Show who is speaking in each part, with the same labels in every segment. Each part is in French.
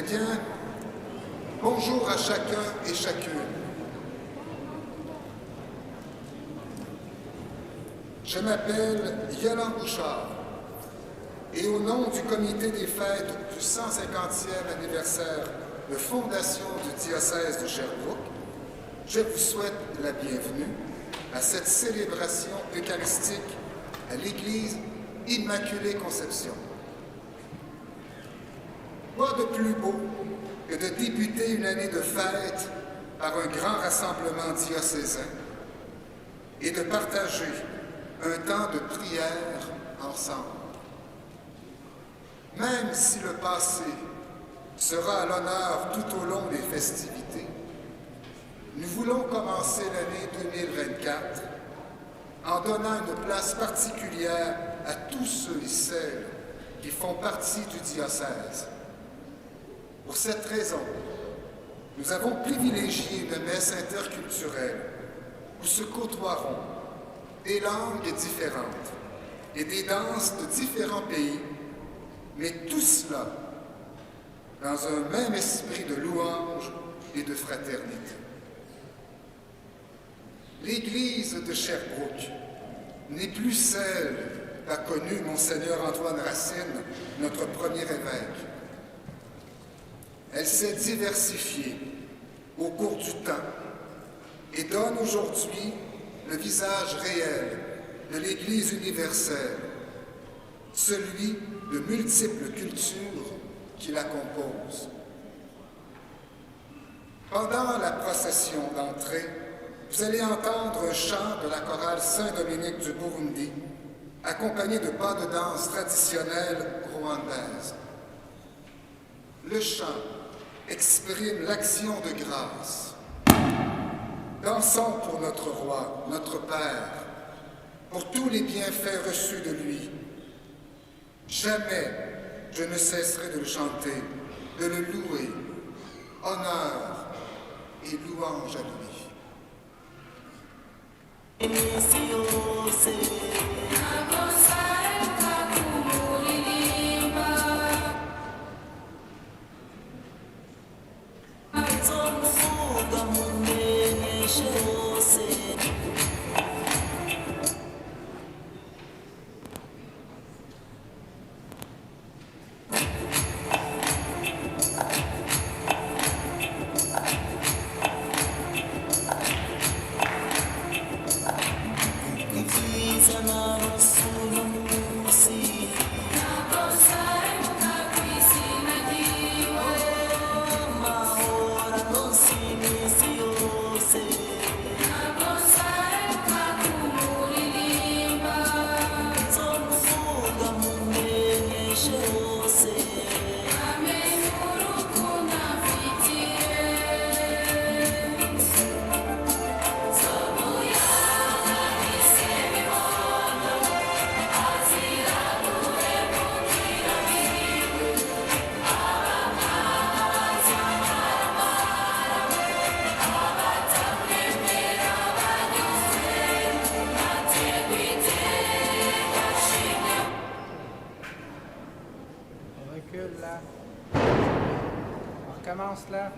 Speaker 1: Eh bien, bonjour à chacun et chacune. Je m'appelle Yolande Bouchard et au nom du comité des fêtes du 150e anniversaire de fondation du diocèse de Sherbrooke, je vous souhaite la bienvenue à cette célébration eucharistique à l'Église Immaculée Conception. Quoi de plus beau que de débuter une année de fête par un grand rassemblement diocésain et de partager un temps de prière ensemble. Même si le passé sera à l'honneur tout au long des festivités, nous voulons commencer l'année 2024 en donnant une place particulière à tous ceux et celles qui font partie du diocèse. Pour cette raison, nous avons privilégié une messe interculturelle où se côtoieront des langues différentes et des danses de différents pays, mais tout cela dans un même esprit de louange et de fraternité. L'Église de Sherbrooke n'est plus celle qu'a connue Monseigneur Antoine Racine, notre premier évêque. Elle s'est diversifiée au cours du temps et donne aujourd'hui le visage réel de l'Église universelle, celui de multiples cultures qui la composent. Pendant la procession d'entrée, vous allez entendre un chant de la chorale Saint-Dominique du Burundi, accompagné de pas de danse traditionnelle rwandaise. Le chant exprime l'action de grâce. Dansons pour notre roi, notre Père, pour tous les bienfaits reçus de lui. Jamais je ne cesserai de le chanter, de le louer. Honneur et louange à lui.
Speaker 2: Là. On recommence là.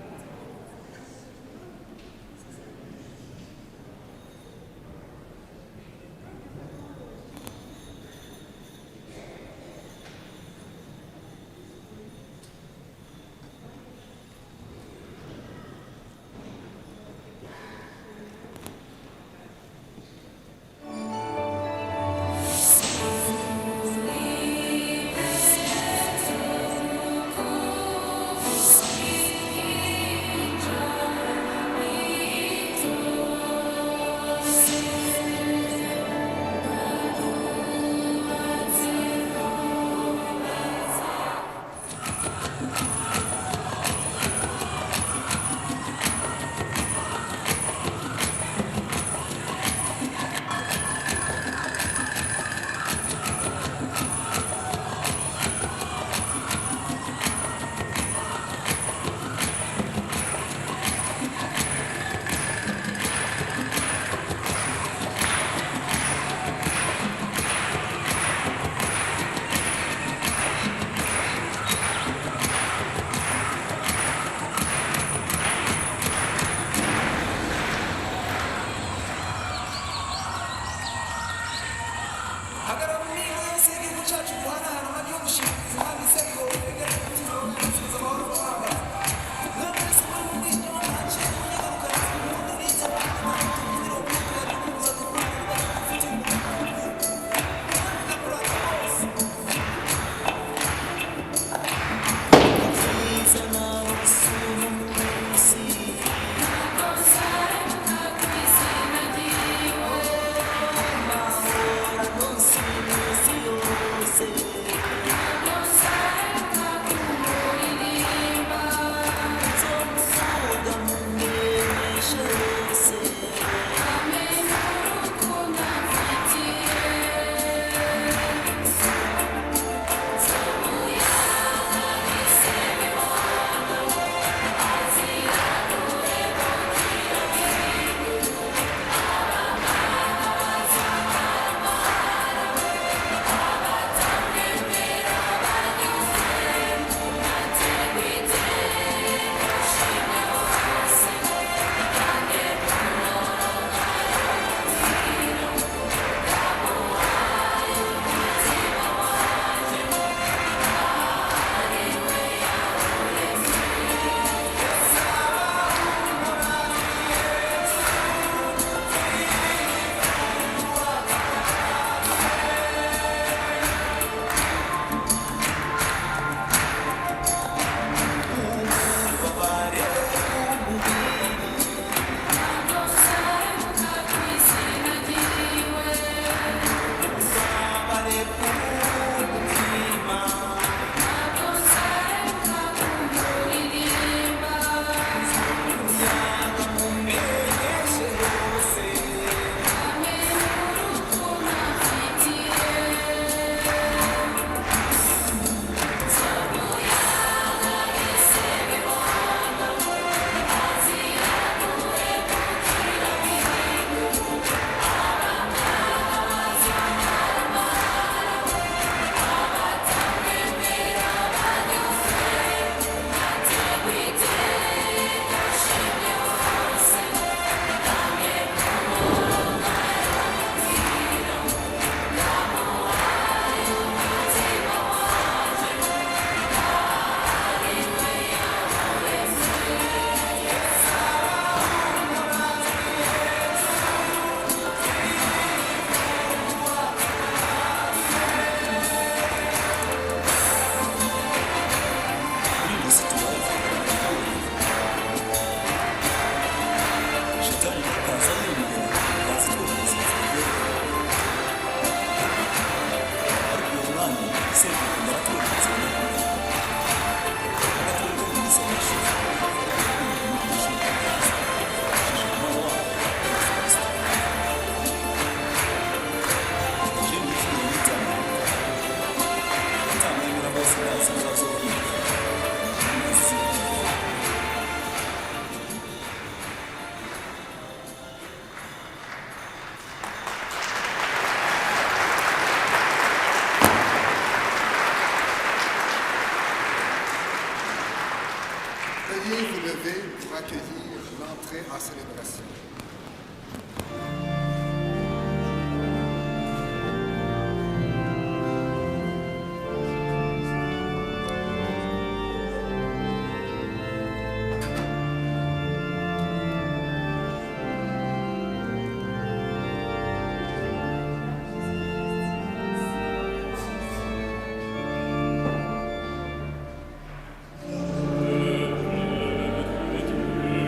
Speaker 1: Veuillez vous lever pour accueillir l'entrée en célébration.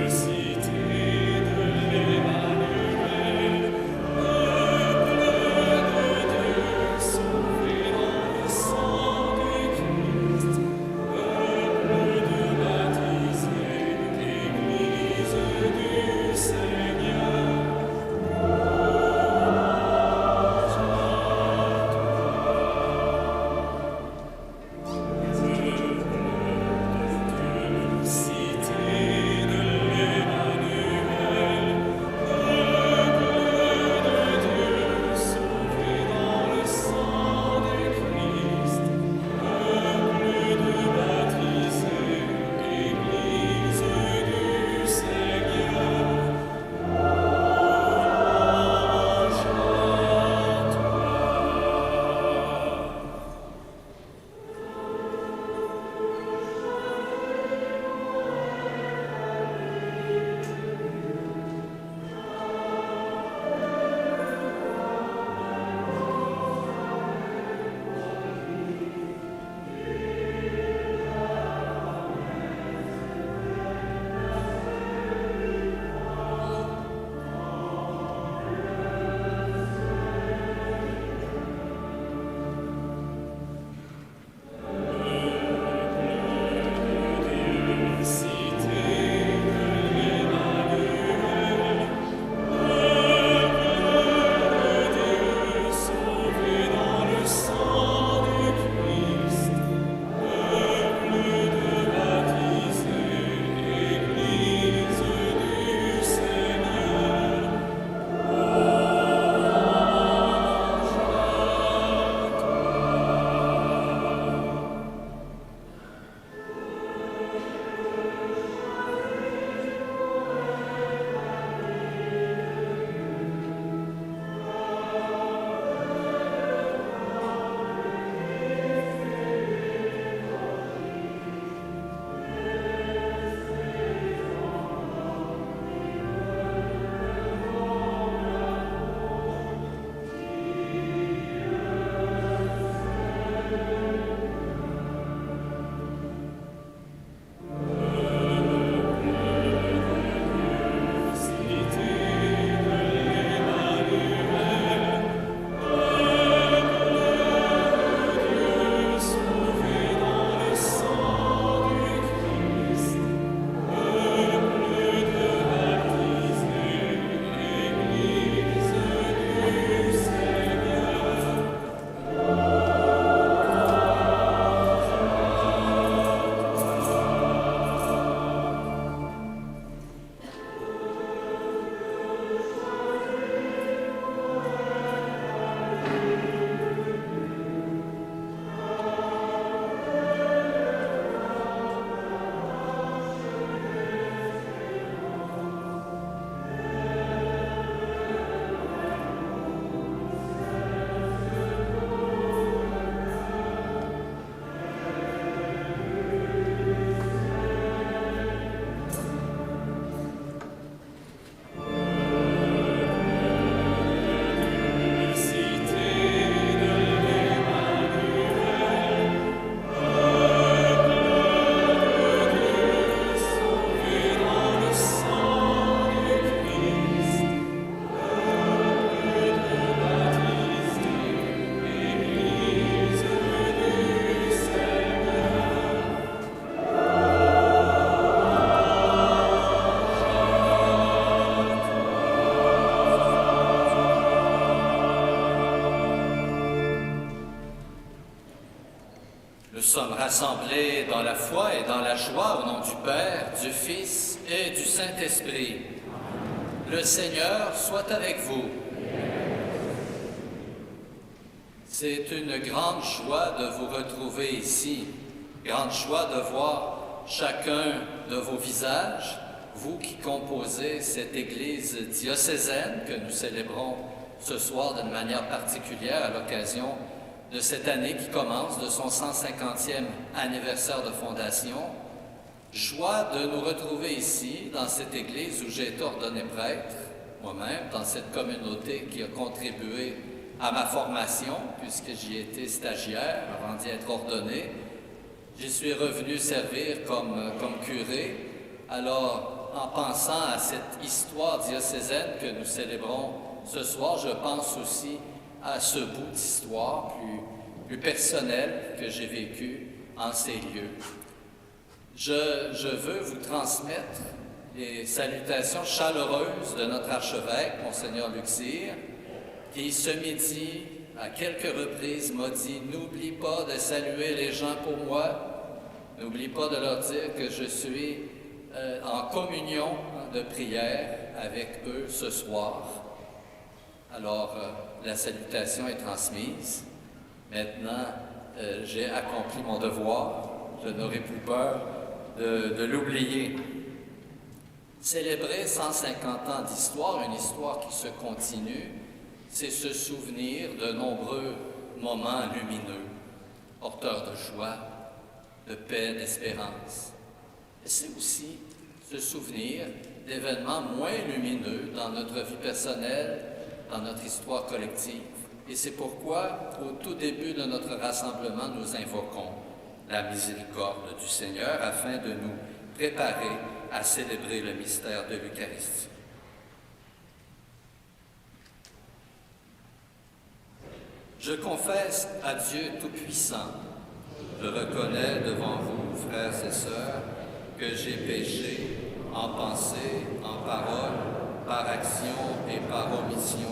Speaker 3: Cité de sommes rassemblés dans la foi et dans la joie au nom du Père, du Fils et du Saint-Esprit. Le Seigneur soit avec vous. C'est une grande joie de vous retrouver ici, grande joie de voir chacun de vos visages, vous qui composez cette Église diocésaine que nous célébrons ce soir d'une manière particulière à l'occasion de cette année qui commence, de son 150e anniversaire de fondation. Joie de nous retrouver ici, dans cette Église où j'ai été ordonné prêtre, moi-même, dans cette communauté qui a contribué à ma formation, puisque j'y étais stagiaire avant d'y être ordonné. J'y suis revenu servir comme curé. Alors, en pensant à cette histoire diocésaine que nous célébrons ce soir, je pense aussi à ce bout d'histoire plus personnel que j'ai vécu en ces lieux. Je veux vous transmettre les salutations chaleureuses de notre archevêque, Monseigneur Luxire, qui ce midi, à quelques reprises, m'a dit « N'oublie pas de saluer les gens pour moi, n'oublie pas de leur dire que je suis en communion de prière avec eux ce soir. » Alors, la salutation est transmise. Maintenant, j'ai accompli mon devoir. Je n'aurai plus peur de l'oublier. Célébrer 150 ans d'histoire, une histoire qui se continue, c'est se souvenir de nombreux moments lumineux, porteurs de joie, de paix, d'espérance. Et c'est aussi se souvenir d'événements moins lumineux dans notre vie personnelle, dans notre histoire collective. Et c'est pourquoi, au tout début de notre rassemblement, nous invoquons la miséricorde du Seigneur afin de nous préparer à célébrer le mystère de l'Eucharistie. Je confesse à Dieu Tout-Puissant, je reconnais devant vous, frères et sœurs, que j'ai péché en pensée, en parole, par action et par omission.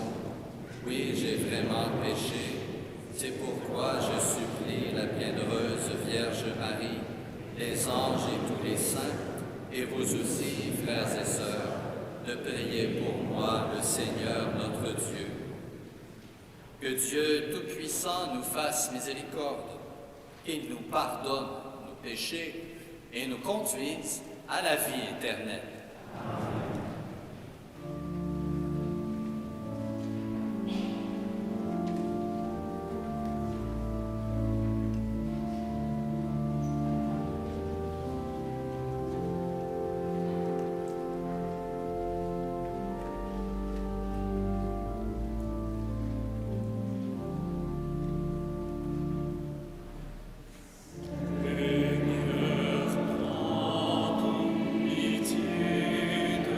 Speaker 3: Oui, j'ai vraiment péché. C'est pourquoi je supplie la bienheureuse Vierge Marie, les anges et tous les saints, et vous aussi, frères et sœurs, de prier pour moi, le Seigneur notre Dieu. Que Dieu Tout-Puissant nous fasse miséricorde, qu'il nous pardonne nos péchés et nous conduise à la vie éternelle.
Speaker 4: Seigneur, prends ton pitié de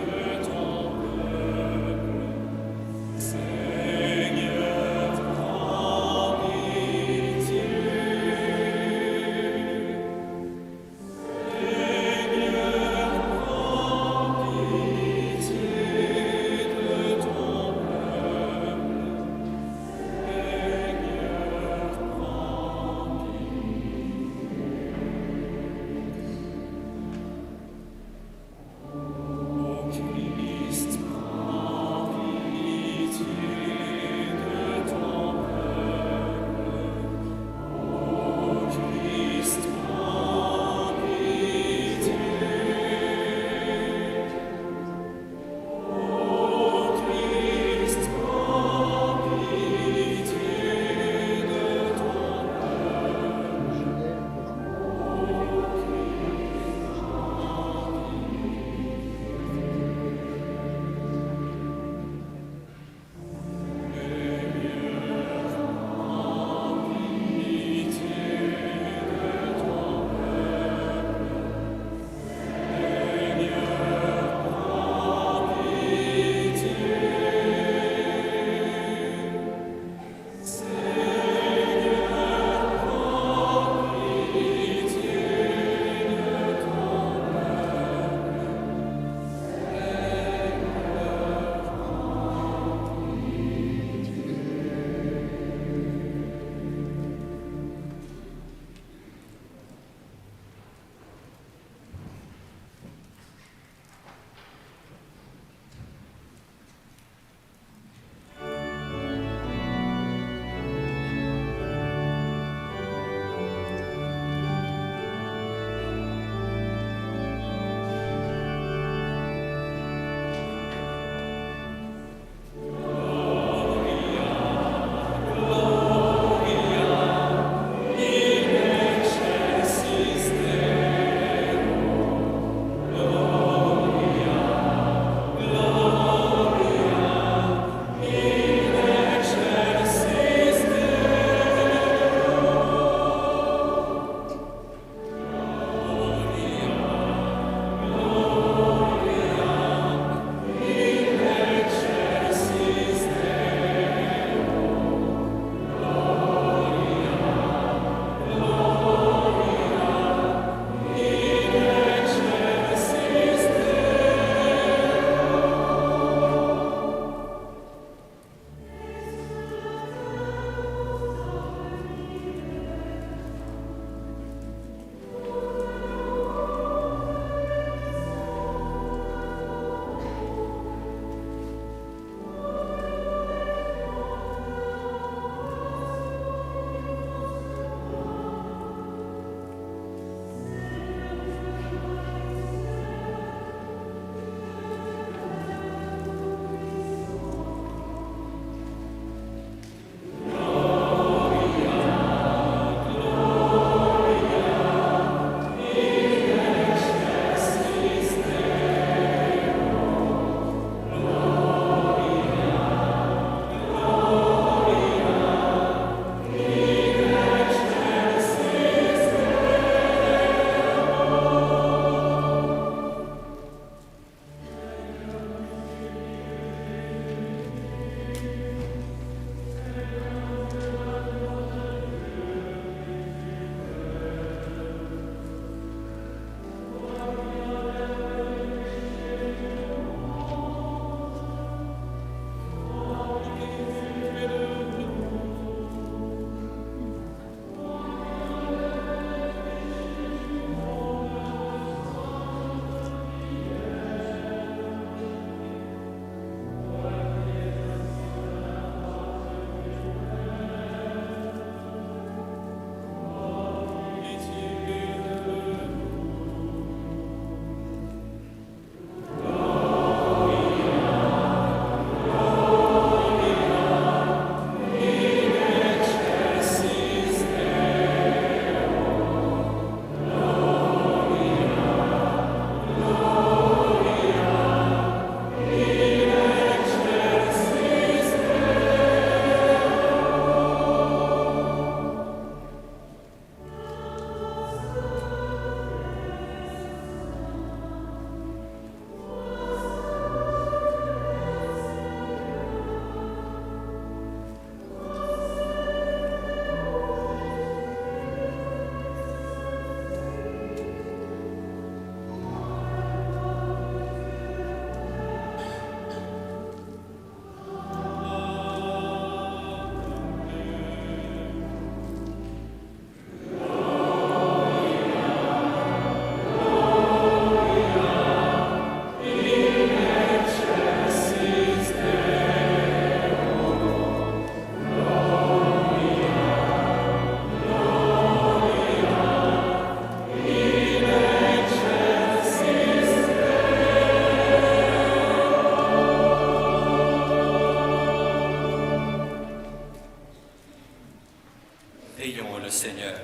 Speaker 3: Prions le Seigneur.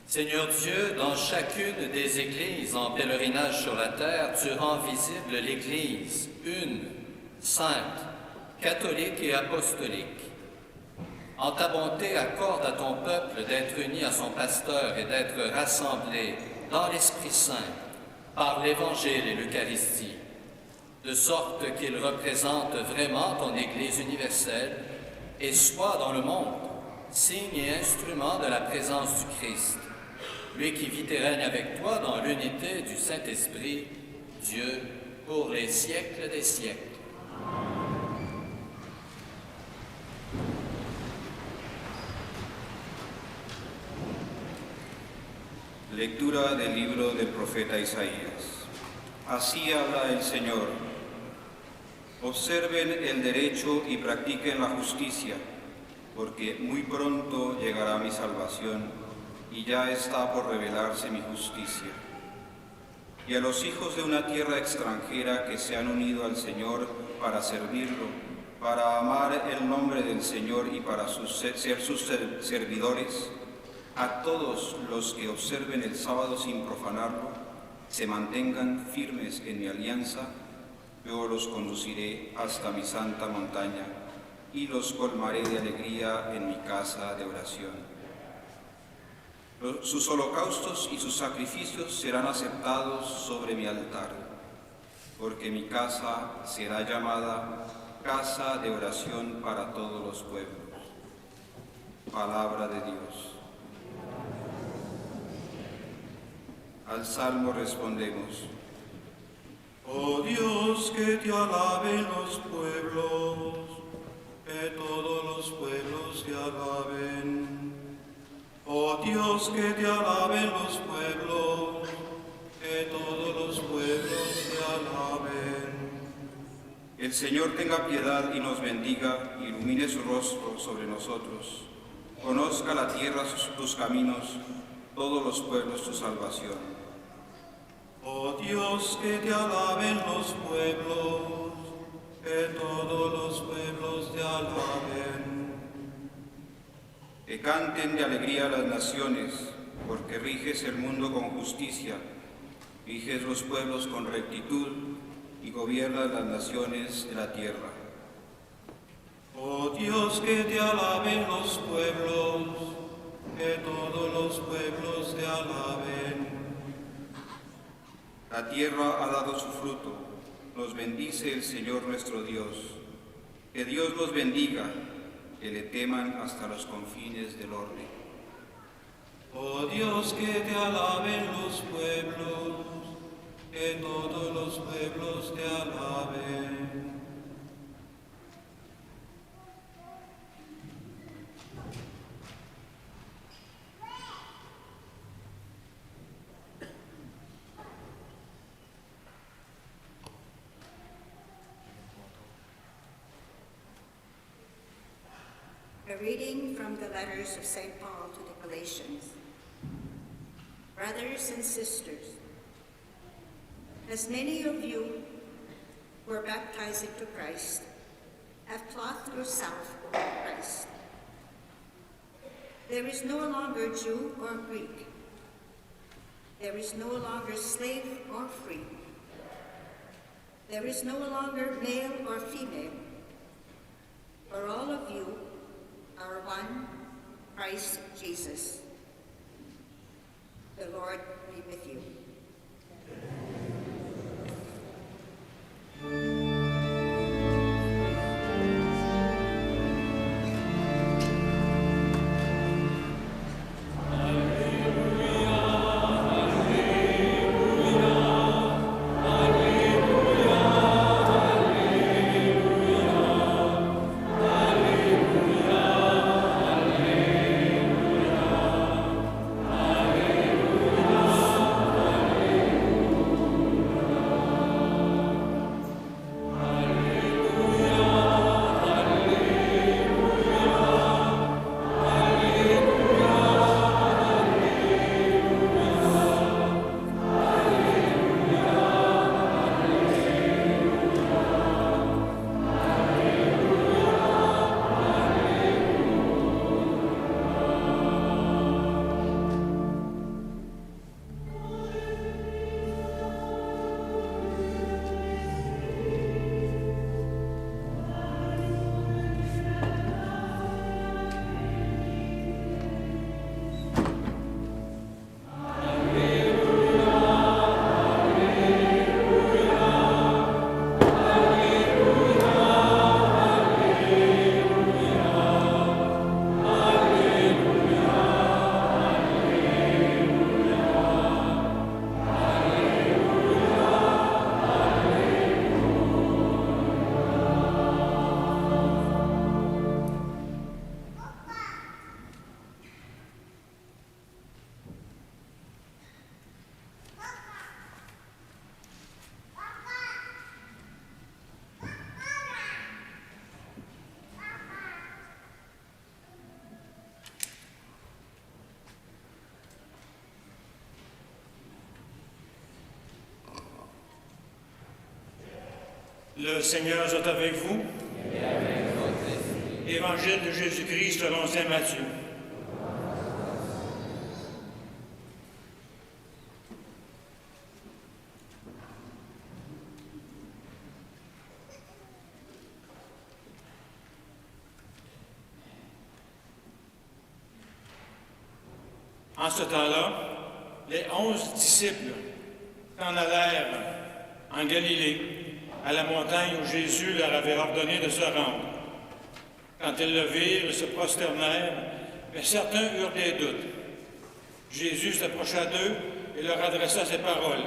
Speaker 3: Seigneur Dieu, dans chacune des églises en pèlerinage sur la terre, tu rends visible l'Église, une, sainte, catholique et apostolique. En ta bonté, accorde à ton peuple d'être uni à son pasteur et d'être rassemblé dans l'Esprit Saint par l'Évangile et l'Eucharistie, de sorte qu'il représente vraiment ton Église universelle et soit dans le monde signe et instrument de la présence du Christ, lui qui vit et règne avec toi dans l'unité du Saint-Esprit, Dieu, pour les siècles des siècles.
Speaker 4: Lectura del libro del profeta Isaías. Así habla el Señor. Observen el derecho y practiquen la justicia, porque muy pronto llegará mi salvación y ya está por revelarse mi justicia. Y a los hijos de una tierra extranjera que se han unido al Señor para servirlo, para amar el nombre del Señor y para ser sus servidores, a todos los que observen el sábado sin profanarlo, se mantengan firmes en mi alianza, yo los conduciré hasta mi santa montaña y los colmaré de alegría en mi casa de oración. Sus holocaustos y sus sacrificios serán aceptados sobre mi altar, porque mi casa será llamada casa de oración para todos los pueblos. Palabra de Dios. Al salmo respondemos:
Speaker 5: Oh Dios, que te alaben los pueblos, que todos los pueblos te alaben. Oh Dios, que te alaben los pueblos, que todos los pueblos te alaben.
Speaker 4: El Señor tenga piedad y nos bendiga, ilumine su rostro sobre nosotros. Conozca la tierra tus caminos, todos los pueblos tu salvación.
Speaker 5: Oh Dios, que te alaben los pueblos, que todos los pueblos te alaben.
Speaker 4: Que canten de alegría las naciones, porque riges el mundo con justicia, riges los pueblos con rectitud y gobiernas las naciones de la tierra.
Speaker 5: Oh Dios, que te alaben los pueblos, que todos los pueblos te alaben.
Speaker 4: La tierra ha dado su fruto, nos bendice el Señor nuestro Dios. Que Dios los bendiga, que le teman hasta los confines del orbe.
Speaker 5: Oh Dios, que te alaben los pueblos, que todos los pueblos te alaben.
Speaker 6: A reading from the letters of St. Paul to the Galatians. Brothers and sisters, as many of you who are baptized into Christ have clothed yourself with Christ. There is no longer Jew or Greek. There is no longer slave or free. There is no longer male or female, for all of you are one, Christ Jesus. The Lord be with you.
Speaker 7: Le Seigneur soit avec vous.
Speaker 3: Et avec votre esprit.
Speaker 7: Évangile de Jésus-Christ selon saint Matthieu. En ce temps-là, les 11 disciples s'en allèrent en Galilée, à la montagne où Jésus leur avait ordonné de se rendre. Quand ils le virent, ils se prosternèrent, mais certains eurent des doutes. Jésus s'approcha d'eux et leur adressa ces paroles.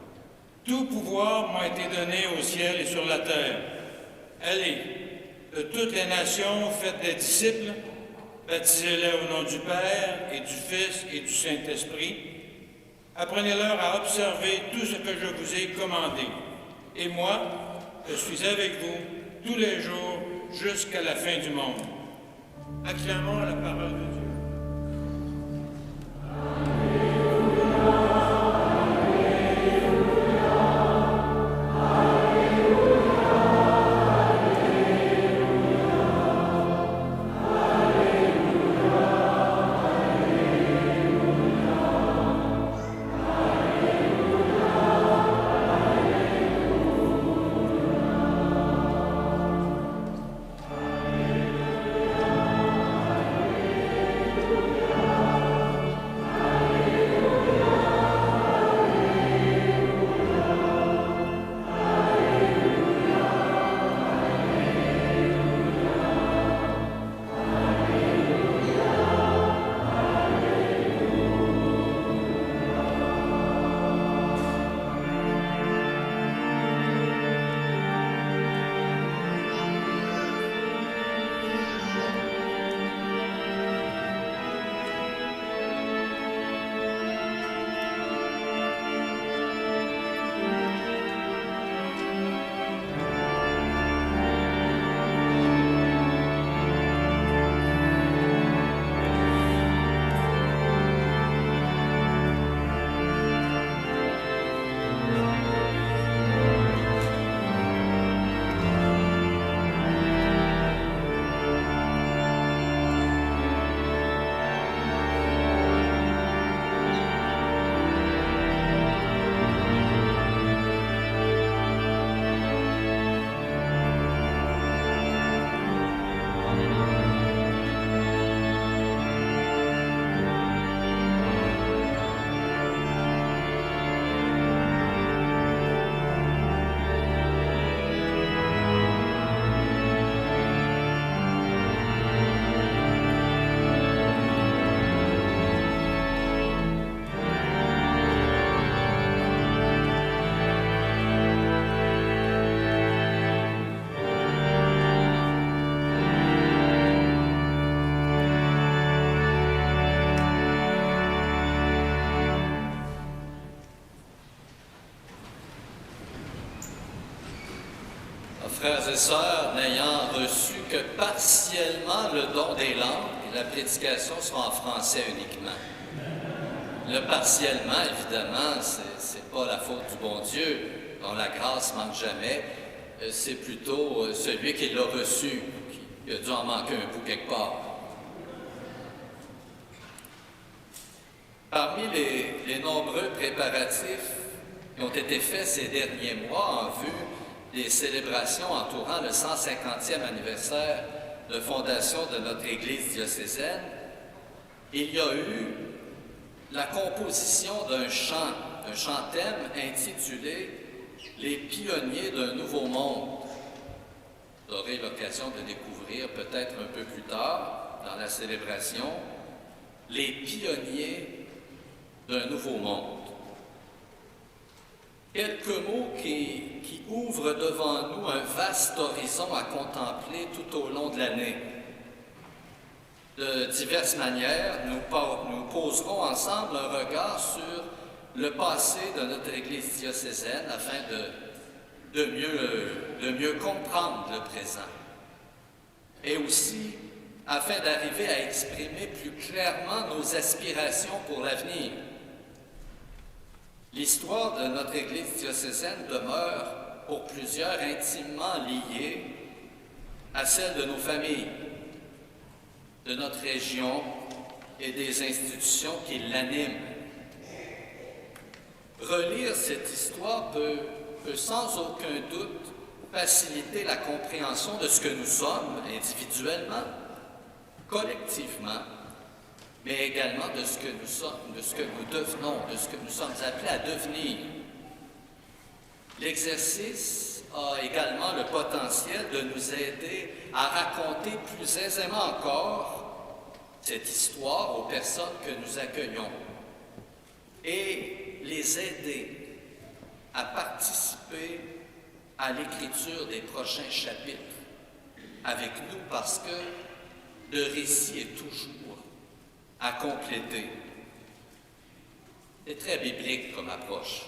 Speaker 7: « Tout pouvoir m'a été donné au ciel et sur la terre. Allez, de toutes les nations, faites des disciples, baptisez-les au nom du Père et du Fils et du Saint-Esprit. Apprenez-leur à observer tout ce que je vous ai commandé. Et moi, je suis avec vous tous les jours jusqu'à la fin du monde. » Acclamons la parole de Dieu.
Speaker 3: Frères et sœurs, n'ayant reçu que partiellement le don des langues, la prédication sera en français uniquement. Le partiellement, évidemment, c'est pas la faute du bon Dieu, dont la grâce manque jamais, c'est plutôt celui qui l'a reçu, qui a dû en manquer un bout quelque part. Parmi les nombreux préparatifs qui ont été faits ces derniers mois en vue des célébrations entourant le 150e anniversaire de fondation de notre Église diocésaine, il y a eu la composition d'un chant thème intitulé « Les pionniers d'un nouveau monde ». Vous aurez l'occasion de découvrir peut-être un peu plus tard dans la célébration « Les pionniers d'un nouveau monde ». Quelques mots qui ouvrent devant nous un vaste horizon à contempler tout au long de l'année. De diverses manières, nous poserons ensemble un regard sur le passé de notre Église diocésaine afin de mieux comprendre le présent. Et aussi afin d'arriver à exprimer plus clairement nos aspirations pour l'avenir. L'histoire de notre Église diocésaine demeure pour plusieurs intimement liée à celle de nos familles, de notre région et des institutions qui l'animent. Relire cette histoire peut sans aucun doute faciliter la compréhension de ce que nous sommes individuellement, collectivement, mais également de ce que nous sommes, de ce que nous devenons, de ce que nous sommes appelés à devenir. L'exercice a également le potentiel de nous aider à raconter plus aisément encore cette histoire aux personnes que nous accueillons et les aider à participer à l'écriture des prochains chapitres avec nous parce que le récit est toujours à compléter. C'est très biblique comme approche.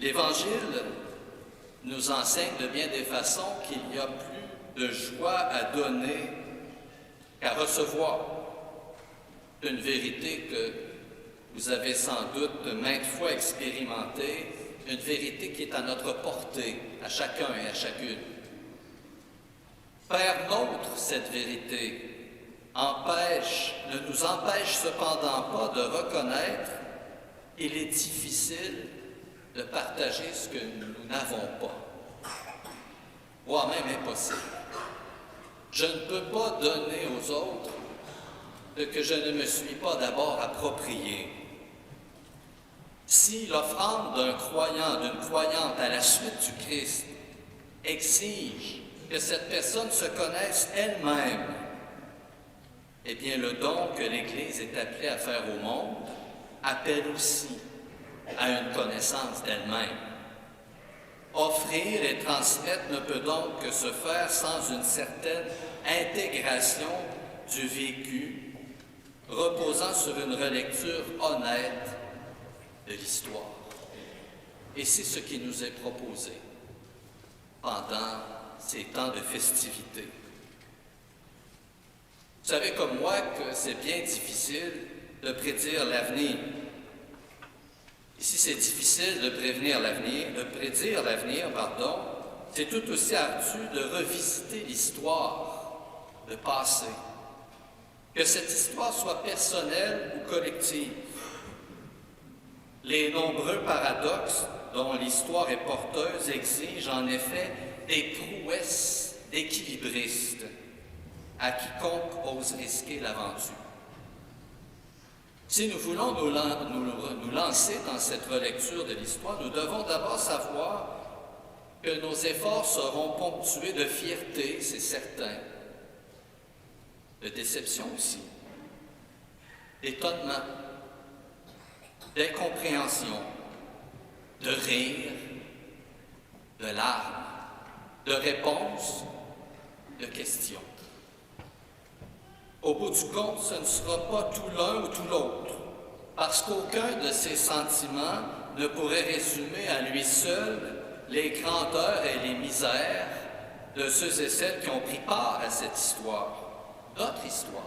Speaker 3: L'Évangile nous enseigne de bien des façons qu'il y a plus de joie à donner qu'à recevoir. Une vérité que vous avez sans doute maintes fois expérimentée, une vérité qui est à notre portée, à chacun et à chacune. Faire nôtre cette vérité ne nous empêche cependant pas de reconnaître qu'il est difficile de partager ce que nous n'avons pas, voire même impossible. Je ne peux pas donner aux autres ce que je ne me suis pas d'abord approprié. Si l'offrande d'un croyant, d'une croyante à la suite du Christ exige que cette personne se connaisse elle-même, eh bien le don que l'Église est appelée à faire au monde appelle aussi à une connaissance d'elle-même. Offrir et transmettre ne peut donc que se faire sans une certaine intégration du vécu, reposant sur une relecture honnête de l'histoire. Et c'est ce qui nous est proposé pendant ces temps de festivités. Vous savez comme moi que c'est bien difficile de prédire l'avenir. Et si c'est difficile de prédire l'avenir, c'est tout aussi ardu de revisiter l'histoire, le passé. Que cette histoire soit personnelle ou collective. Les nombreux paradoxes dont l'histoire est porteuse exigent en effet des prouesses d'équilibristes à quiconque ose risquer l'aventure. Si nous voulons nous lancer dans cette relecture de l'histoire, nous devons d'abord savoir que nos efforts seront ponctués de fierté, c'est certain, de déception aussi, d'étonnement, d'incompréhension, de rire, de larmes, de réponses, de questions. Au bout du compte, ce ne sera pas tout l'un ou tout l'autre, parce qu'aucun de ces sentiments ne pourrait résumer à lui seul les grandeurs et les misères de ceux et celles qui ont pris part à cette histoire, notre histoire.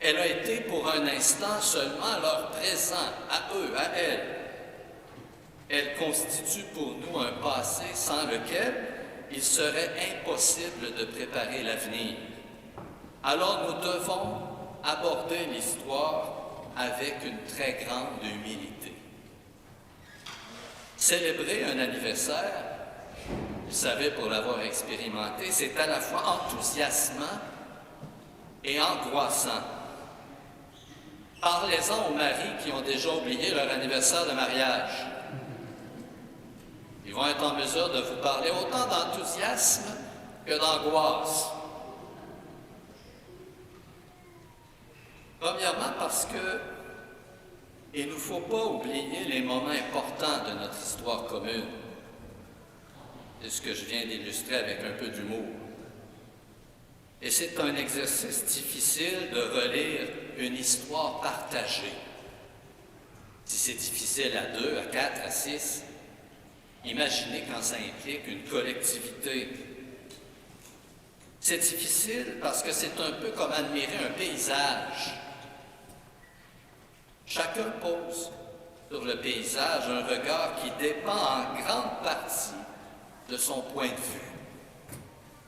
Speaker 3: Elle a été pour un instant seulement leur présent, à eux, à elles. Elle constitue pour nous un passé sans lequel il serait impossible de préparer l'avenir. Alors nous devons aborder l'histoire avec une très grande humilité. Célébrer un anniversaire, vous savez pour l'avoir expérimenté, c'est à la fois enthousiasmant et angoissant. Parlez-en aux maris qui ont déjà oublié leur anniversaire de mariage. Ils vont être en mesure de vous parler autant d'enthousiasme que d'angoisse. Premièrement parce que il ne faut pas oublier les moments importants de notre histoire commune. C'est ce que je viens d'illustrer avec un peu d'humour. Et c'est un exercice difficile de relire une histoire partagée. Si c'est difficile à 2, à 4, à 6, imaginez quand ça implique une collectivité. C'est difficile parce que c'est un peu comme admirer un paysage. Chacun pose sur le paysage, un regard qui dépend en grande partie de son point de vue,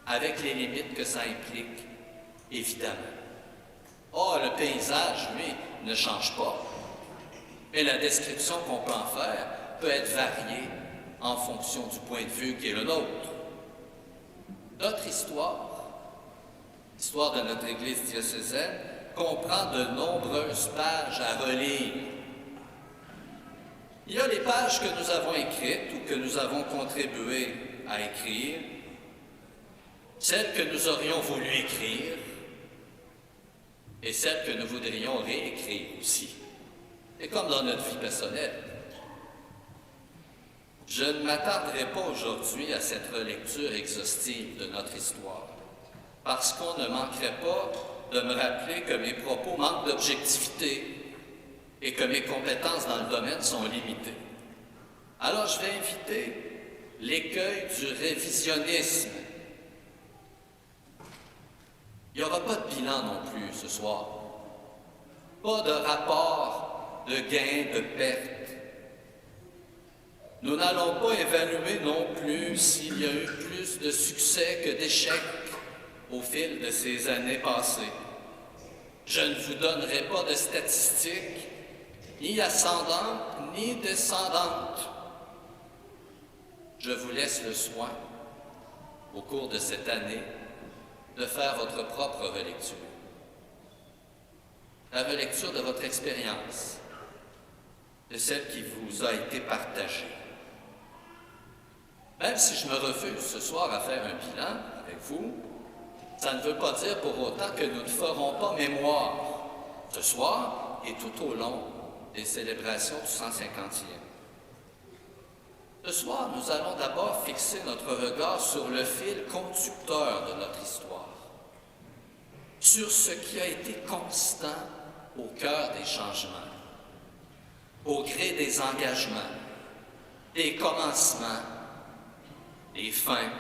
Speaker 3: avec les limites que ça implique, évidemment. Or, le paysage, lui, ne change pas, mais la description qu'on peut en faire peut être variée en fonction du point de vue qui est le nôtre. Notre histoire, l'histoire de notre Église diocésaine, comprend de nombreuses pages à relire. Il y a les pages que nous avons écrites ou que nous avons contribué à écrire, celles que nous aurions voulu écrire et celles que nous voudrions réécrire aussi. Et comme dans notre vie personnelle. Je ne m'attarderai pas aujourd'hui à cette relecture exhaustive de notre histoire, parce qu'on ne manquerait pas de me rappeler que mes propos manquent d'objectivité et que mes compétences dans le domaine sont limitées. Alors je vais éviter l'écueil du révisionnisme. Il n'y aura pas de bilan non plus ce soir. Pas de rapport de gains, de pertes. Nous n'allons pas évaluer non plus s'il y a eu plus de succès que d'échecs au fil de ces années passées. Je ne vous donnerai pas de statistiques, ni ascendantes, ni descendantes. Je vous laisse le soin, au cours de cette année, de faire votre propre relecture. La relecture de votre expérience, de celle qui vous a été partagée. Même si je me refuse ce soir à faire un bilan avec vous, ça ne veut pas dire pour autant que nous ne ferons pas mémoire ce soir et tout au long des célébrations du 150e. Ce soir, nous allons d'abord fixer notre regard sur le fil conducteur de notre histoire, sur ce qui a été constant au cœur des changements, au gré des engagements, des commencements, des fins,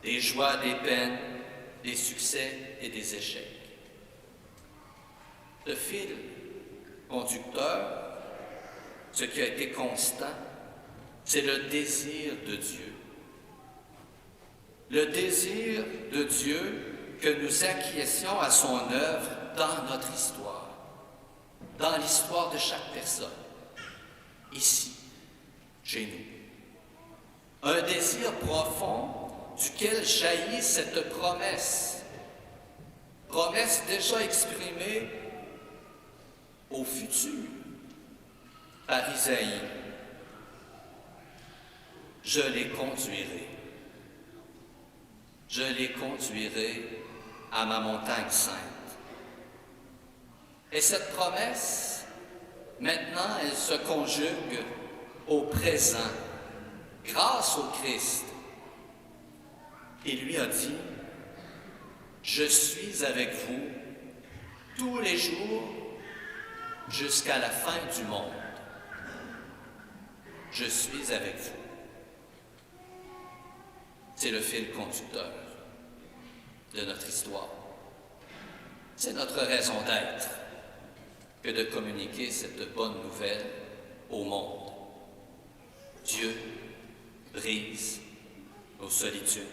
Speaker 3: des joies, des peines, des succès et des échecs. Ce fil conducteur, ce qui a été constant, c'est le désir de Dieu. Le désir de Dieu que nous acquiescions à son œuvre dans notre histoire, dans l'histoire de chaque personne, ici, chez nous. Un désir profond duquel jaillit cette promesse, promesse déjà exprimée au futur par Isaïe. Je les conduirai. Je les conduirai à ma montagne sainte. Et cette promesse, maintenant, elle se conjugue au présent, grâce au Christ. Il lui a dit, « Je suis avec vous tous les jours jusqu'à la fin du monde. Je suis avec vous. » C'est le fil conducteur de notre histoire. C'est notre raison d'être que de communiquer cette bonne nouvelle au monde. Dieu brise nos solitudes.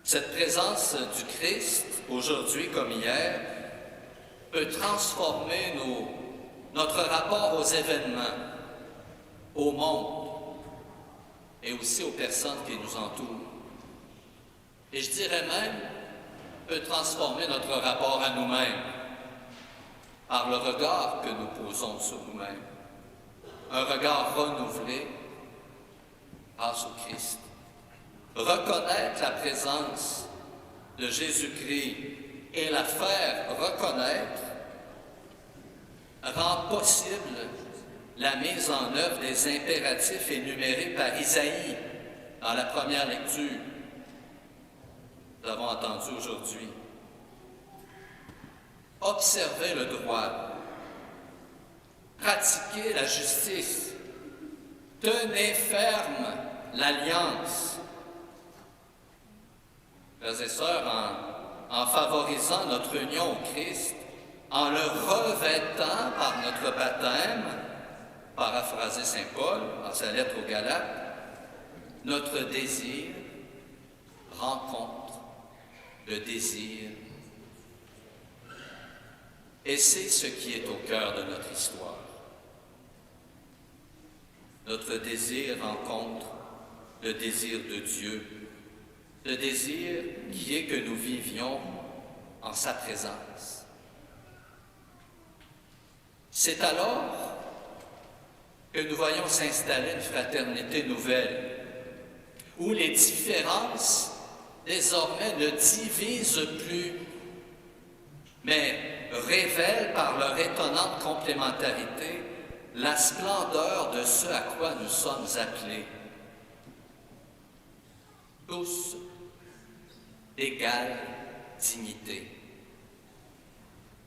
Speaker 3: Cette présence du Christ, aujourd'hui comme hier, peut transformer notre rapport aux événements, au monde, et aussi aux personnes qui nous entourent. Et je dirais même, peut transformer notre rapport à nous-mêmes par le regard que nous posons sur nous-mêmes. Un regard renouvelé grâce au Christ. Reconnaître la présence de Jésus-Christ et la faire reconnaître rend possible la mise en œuvre des impératifs énumérés par Isaïe dans la première lecture que nous avons entendue aujourd'hui. Observez le droit, pratiquez la justice, tenez ferme l'alliance. Frères et sœurs, en favorisant notre union au Christ, en le revêtant par notre baptême, paraphraser Saint Paul dans sa lettre aux Galates, notre désir rencontre le désir. Et c'est ce qui est au cœur de notre histoire. Notre désir rencontre le désir de Dieu, le désir qui est que nous vivions en sa présence. C'est alors que nous voyons s'installer une fraternité nouvelle, où les différences désormais ne divisent plus, mais révèlent par leur étonnante complémentarité la splendeur de ce à quoi nous sommes appelés. Tous d'égale dignité.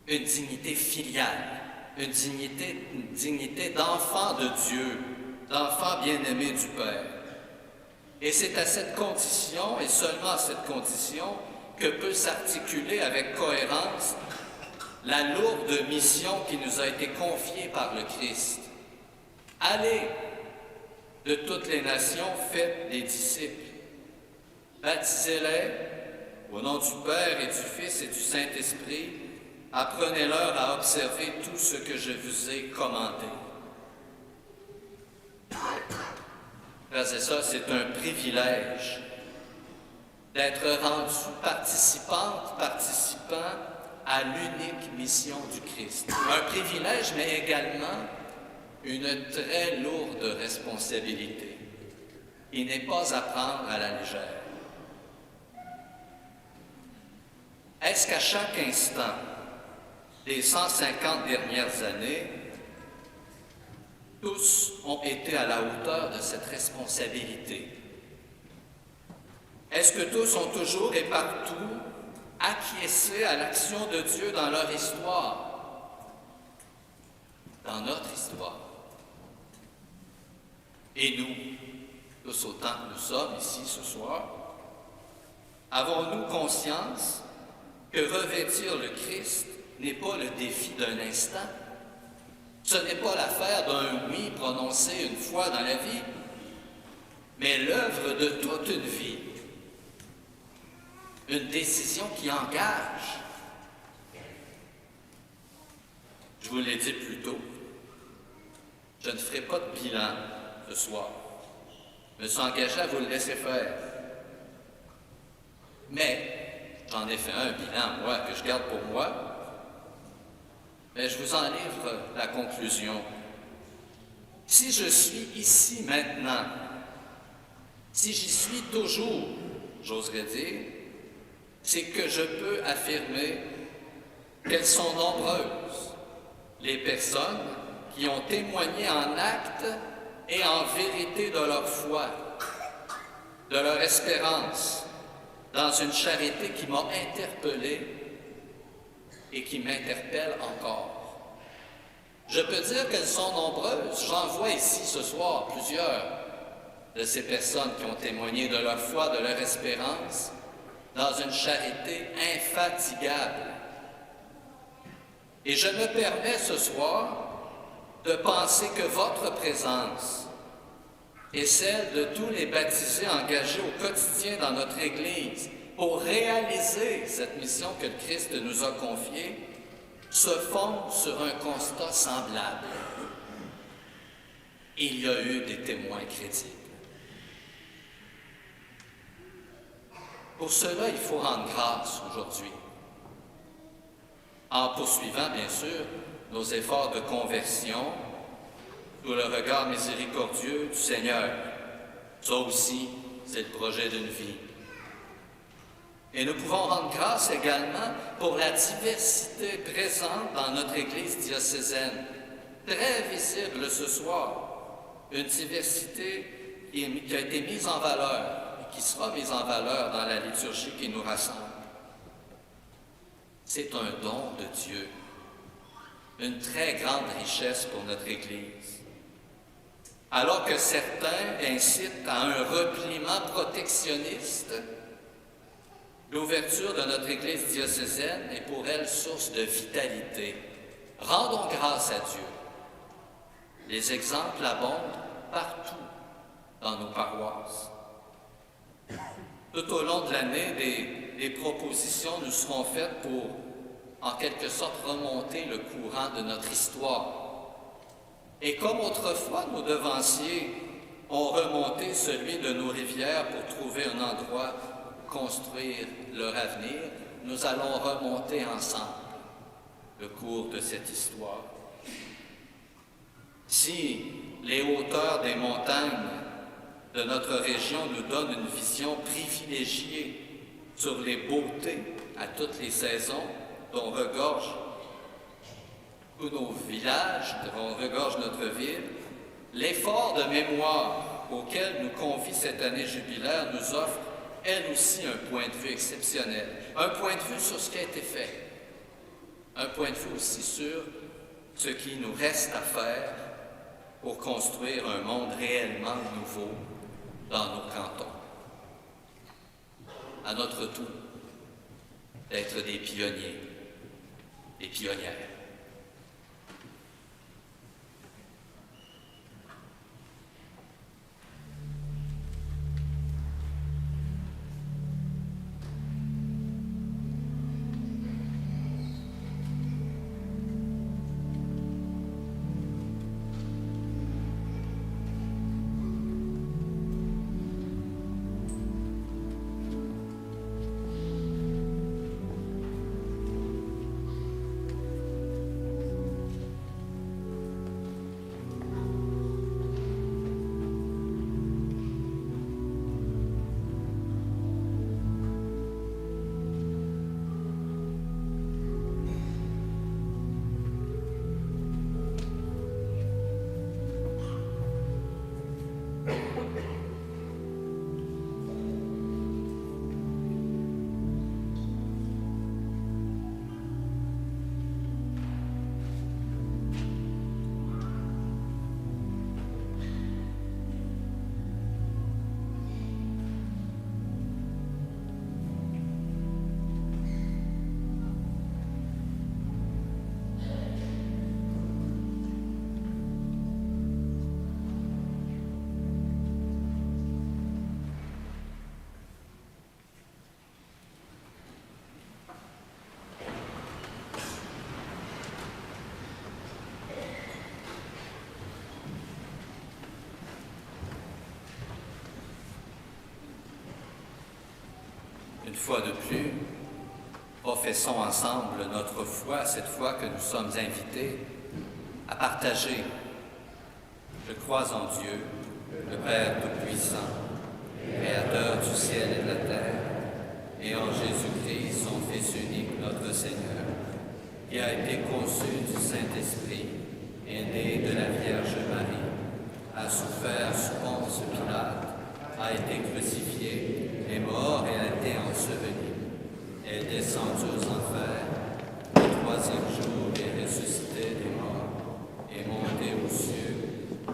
Speaker 3: Une dignité filiale, une dignité d'enfant de Dieu, d'enfant bien-aimé du Père. Et c'est à cette condition, et seulement à cette condition, que peut s'articuler avec cohérence la lourde mission qui nous a été confiée par le Christ. Allez de toutes les nations, faites des disciples. Baptisez-les au nom du Père et du Fils et du Saint-Esprit. Apprenez-leur à observer tout ce que je vous ai commandé. Frères et sœurs, c'est un privilège d'être rendu participant à l'unique mission du Christ. Un privilège, mais également une très lourde responsabilité. Il n'est pas à prendre à la légère. Est-ce qu'à chaque instant des 150 dernières années, tous ont été à la hauteur de cette responsabilité? Est-ce que tous ont toujours et partout acquiescé à l'action de Dieu dans leur histoire, dans notre histoire? Et nous, tous autant que nous sommes ici ce soir, avons-nous conscience que revêtir le Christ n'est pas le défi d'un instant? Ce n'est pas l'affaire d'un oui prononcé une fois dans la vie, mais l'œuvre de toute une vie. Une décision qui engage. Je vous l'ai dit plus tôt, je ne ferai pas de bilan ce soir. Je me suis engagé à vous le laisser faire. Mais j'en ai fait un bilan, moi, que je garde pour moi. Mais je vous en livre la conclusion. Si je suis ici maintenant, si j'y suis toujours, j'oserais dire, c'est que je peux affirmer qu'elles sont nombreuses, les personnes qui ont témoigné en acte et en vérité de leur foi, de leur espérance, dans une charité qui m'a interpellé et qui m'interpelle encore. Je peux dire qu'elles sont nombreuses. J'en vois ici ce soir plusieurs de ces personnes qui ont témoigné de leur foi, de leur espérance, dans une charité infatigable. Et je me permets ce soir de penser que votre présence et celle de tous les baptisés engagés au quotidien dans notre Église pour réaliser cette mission que le Christ nous a confiée se fonde sur un constat semblable. Il y a eu des témoins crédibles. Pour cela, il faut rendre grâce aujourd'hui, en poursuivant, bien sûr, nos efforts de conversion sous le regard miséricordieux du Seigneur. Ça aussi, c'est le projet d'une vie. Et nous pouvons rendre grâce également pour la diversité présente dans notre Église diocésaine, très visible ce soir, une diversité qui a été mise en valeur, qui sera mise en valeur dans la liturgie qui nous rassemble. C'est un don de Dieu, une très grande richesse pour notre Église. Alors que certains incitent à un repliement protectionniste, l'ouverture de notre Église diocésaine est pour elle source de vitalité. Rendons grâce à Dieu. Les exemples abondent partout dans nos paroisses. Tout au long de l'année, des propositions nous seront faites pour, en quelque sorte, remonter le courant de notre histoire. Et comme autrefois, nos devanciers ont remonté celui de nos rivières pour trouver un endroit où construire leur avenir, nous allons remonter ensemble le cours de cette histoire. Si les hauteurs des montagnes de notre région nous donnent une vision privilégiée sur les beautés à toutes les saisons dont regorgent tous nos villages, dont regorge notre ville, l'effort de mémoire auquel nous convie cette année jubilaire nous offre, elle aussi, un point de vue exceptionnel, un point de vue sur ce qui a été fait, un point de vue aussi sur ce qui nous reste à faire pour construire un monde réellement nouveau dans nos cantons. À notre tour d'être des pionniers, des pionnières. Une fois de plus, professons ensemble notre foi, cette foi que nous sommes invités à partager. Je crois en Dieu, le Père Tout-Puissant, Créateur du ciel et de la terre, et en Jésus-Christ, son Fils unique, notre Seigneur, qui a été conçu du Saint-Esprit, est né de la Vierge Marie, a souffert sous Ponce Pilate, a été crucifié, est mort et a été enseveli, est descendu aux enfers, le troisième jour est ressuscité des morts, est monté aux cieux,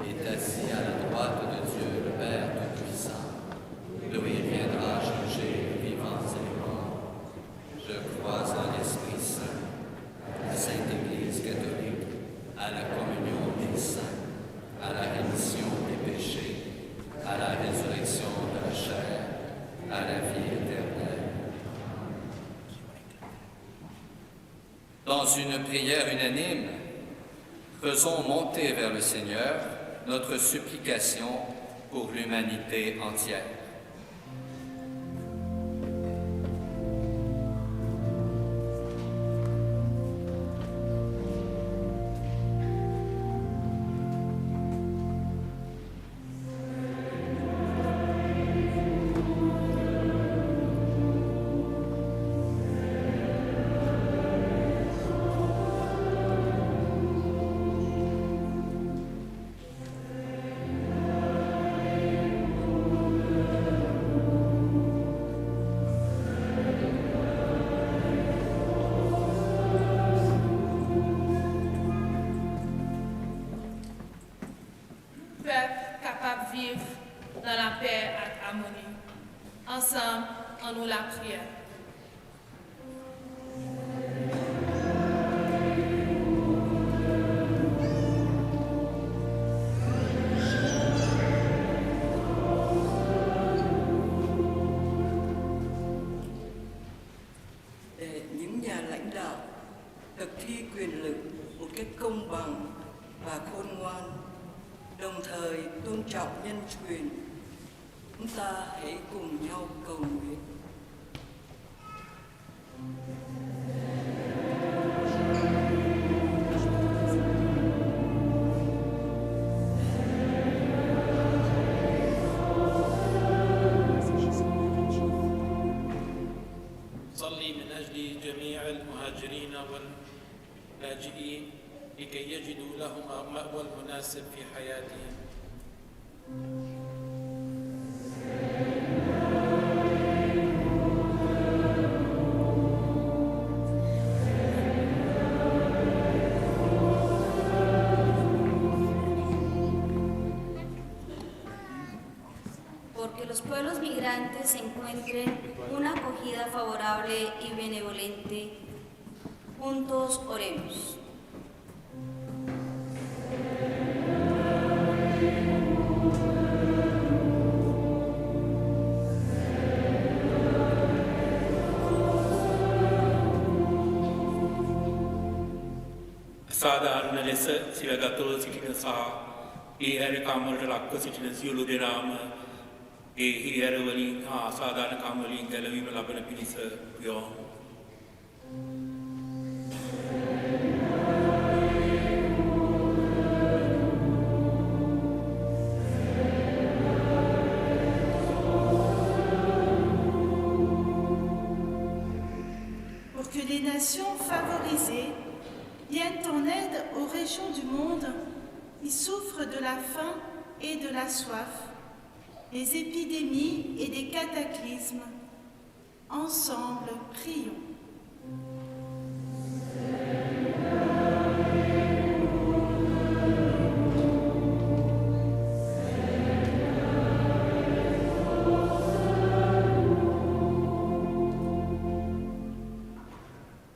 Speaker 3: est assis à la droite de Dieu, le Père Tout-Puissant, d'où il viendra juger les vivants et les morts. Je crois en l'Esprit Saint, la Sainte Église catholique, à la communion des saints, à la rémission des péchés, à la résurrection de la chair, à la vie éternelle. Dans une prière unanime, faisons monter vers le Seigneur notre supplication pour l'humanité entière.
Speaker 8: dans la paix et l'harmonie. Ensemble, en nous la prière.
Speaker 9: Chúng ta hãy cùng nhau cầu nguyện.
Speaker 7: صلي من أجل جميع المهاجرين واللاجئين لكي يجدوا لهم مأوى المناسب في حياتهم.
Speaker 10: Porque los pueblos migrantes encuentren una acogida favorable y benevolente, juntos oremos.
Speaker 11: Sadarna lesa silagatol sitina sa e ere kamal rakko sitina siulu dinam e ere wali ha sadarna kamali ngalawi malabana pinisa yo.
Speaker 12: Pour que les nations favorisées viennent en aide aux régions du monde qui souffrent de la faim et de la soif, des épidémies et des cataclysmes. Ensemble, prions.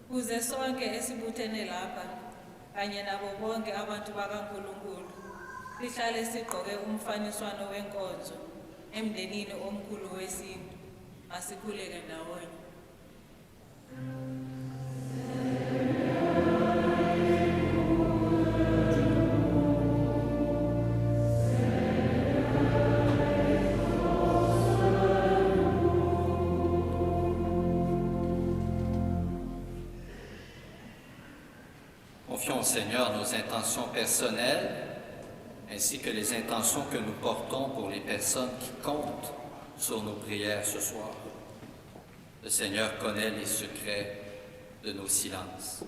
Speaker 13: Kuze sonke esibuthene lapha kanye nabo bonke abantu bakaNkulunkulu sihlale sigqoke umfaniswano wenkonzo emndenini omkhulu wesintu asikhuleke ndawonye.
Speaker 3: Confions au Seigneur nos intentions personnelles, ainsi que les intentions que nous portons pour les personnes qui comptent sur nos prières ce soir. Le Seigneur connaît les secrets de nos silences.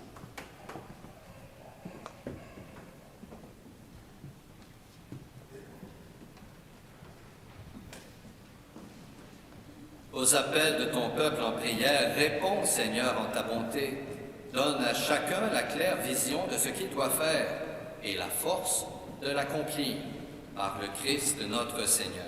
Speaker 3: Aux appels de ton peuple en prière, réponds, Seigneur, en ta bonté. Donne à chacun la claire vision de ce qu'il doit faire et la force de l'accomplir par le Christ notre Seigneur.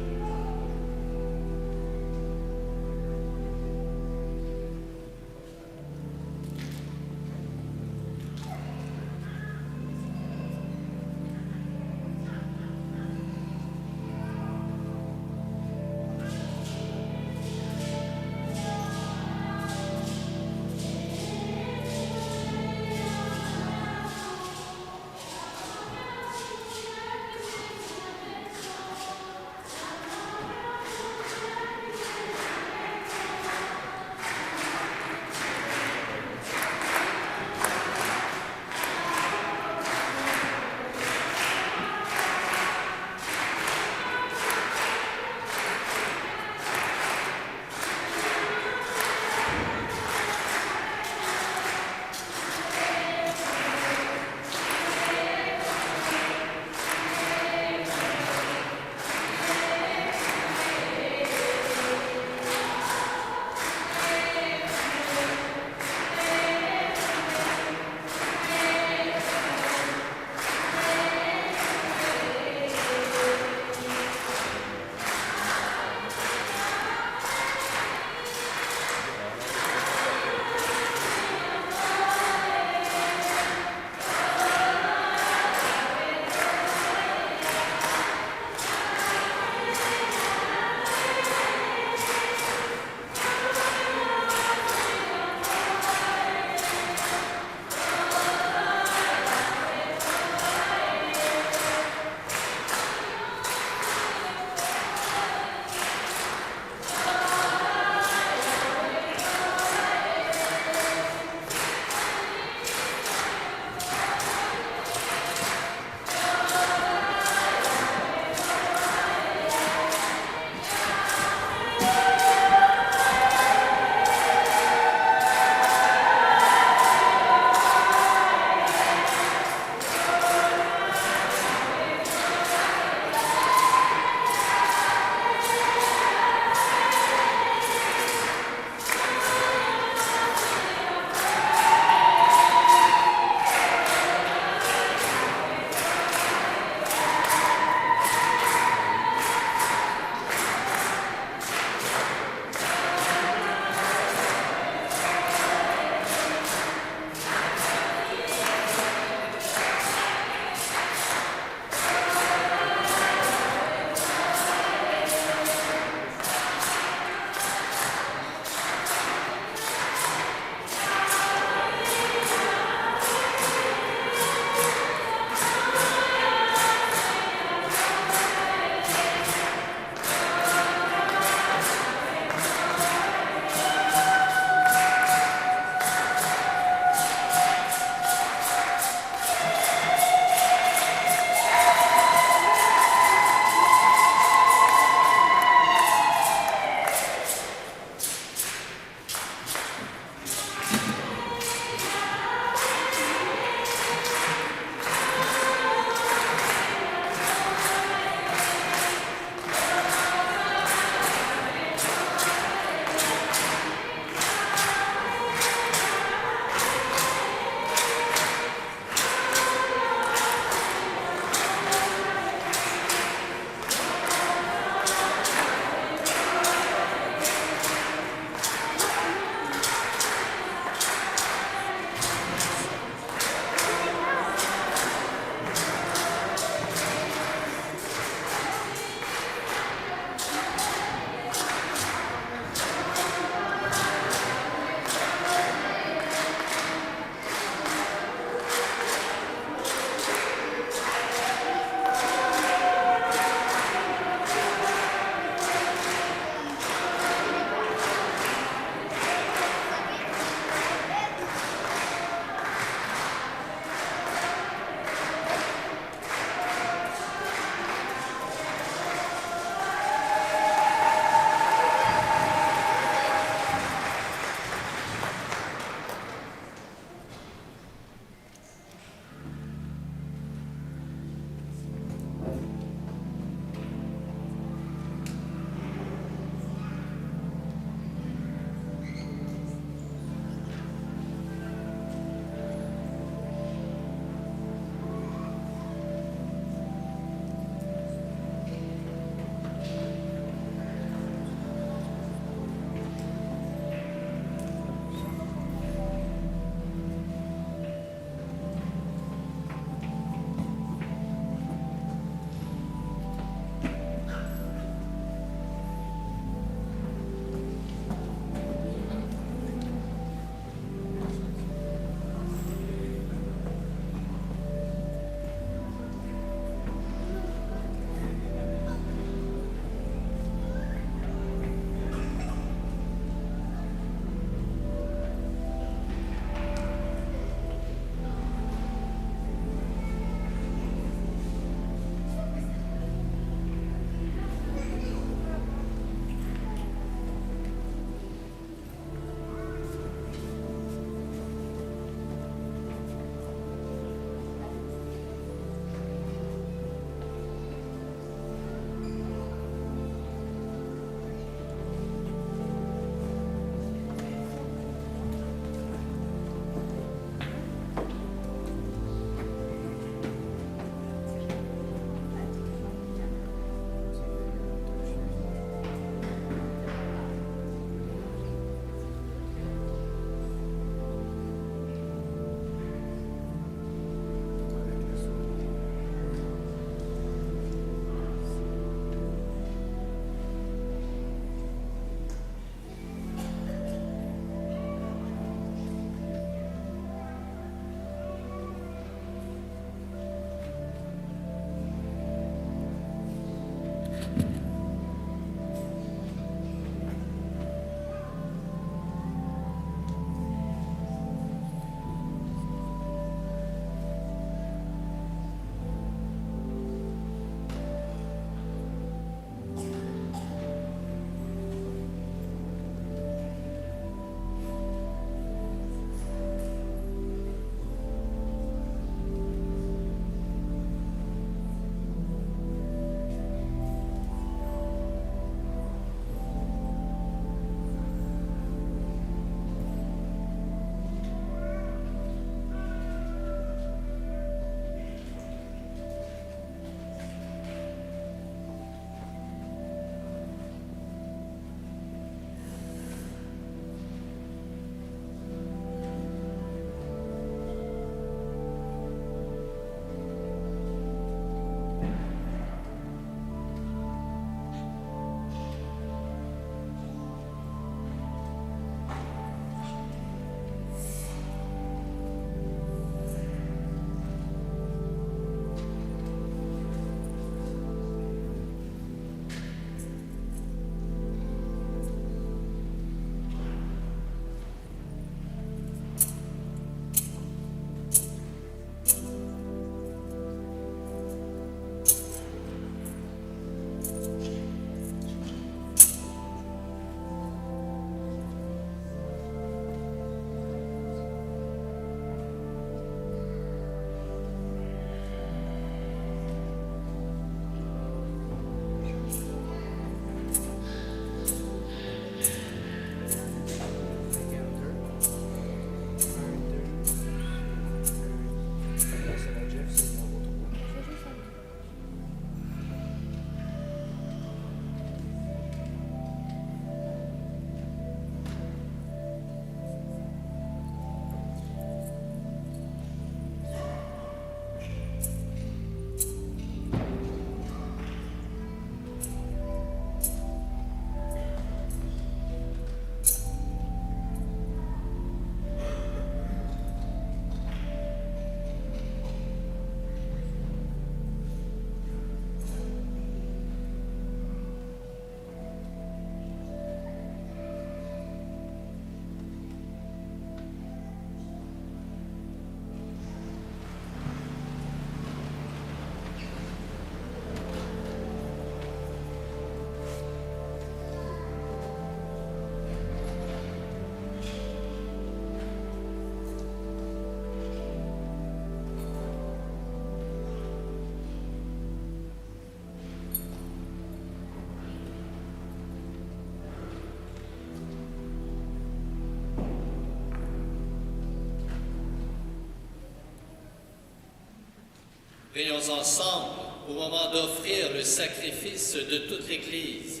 Speaker 3: Prions ensemble au moment d'offrir le sacrifice de toute l'Église.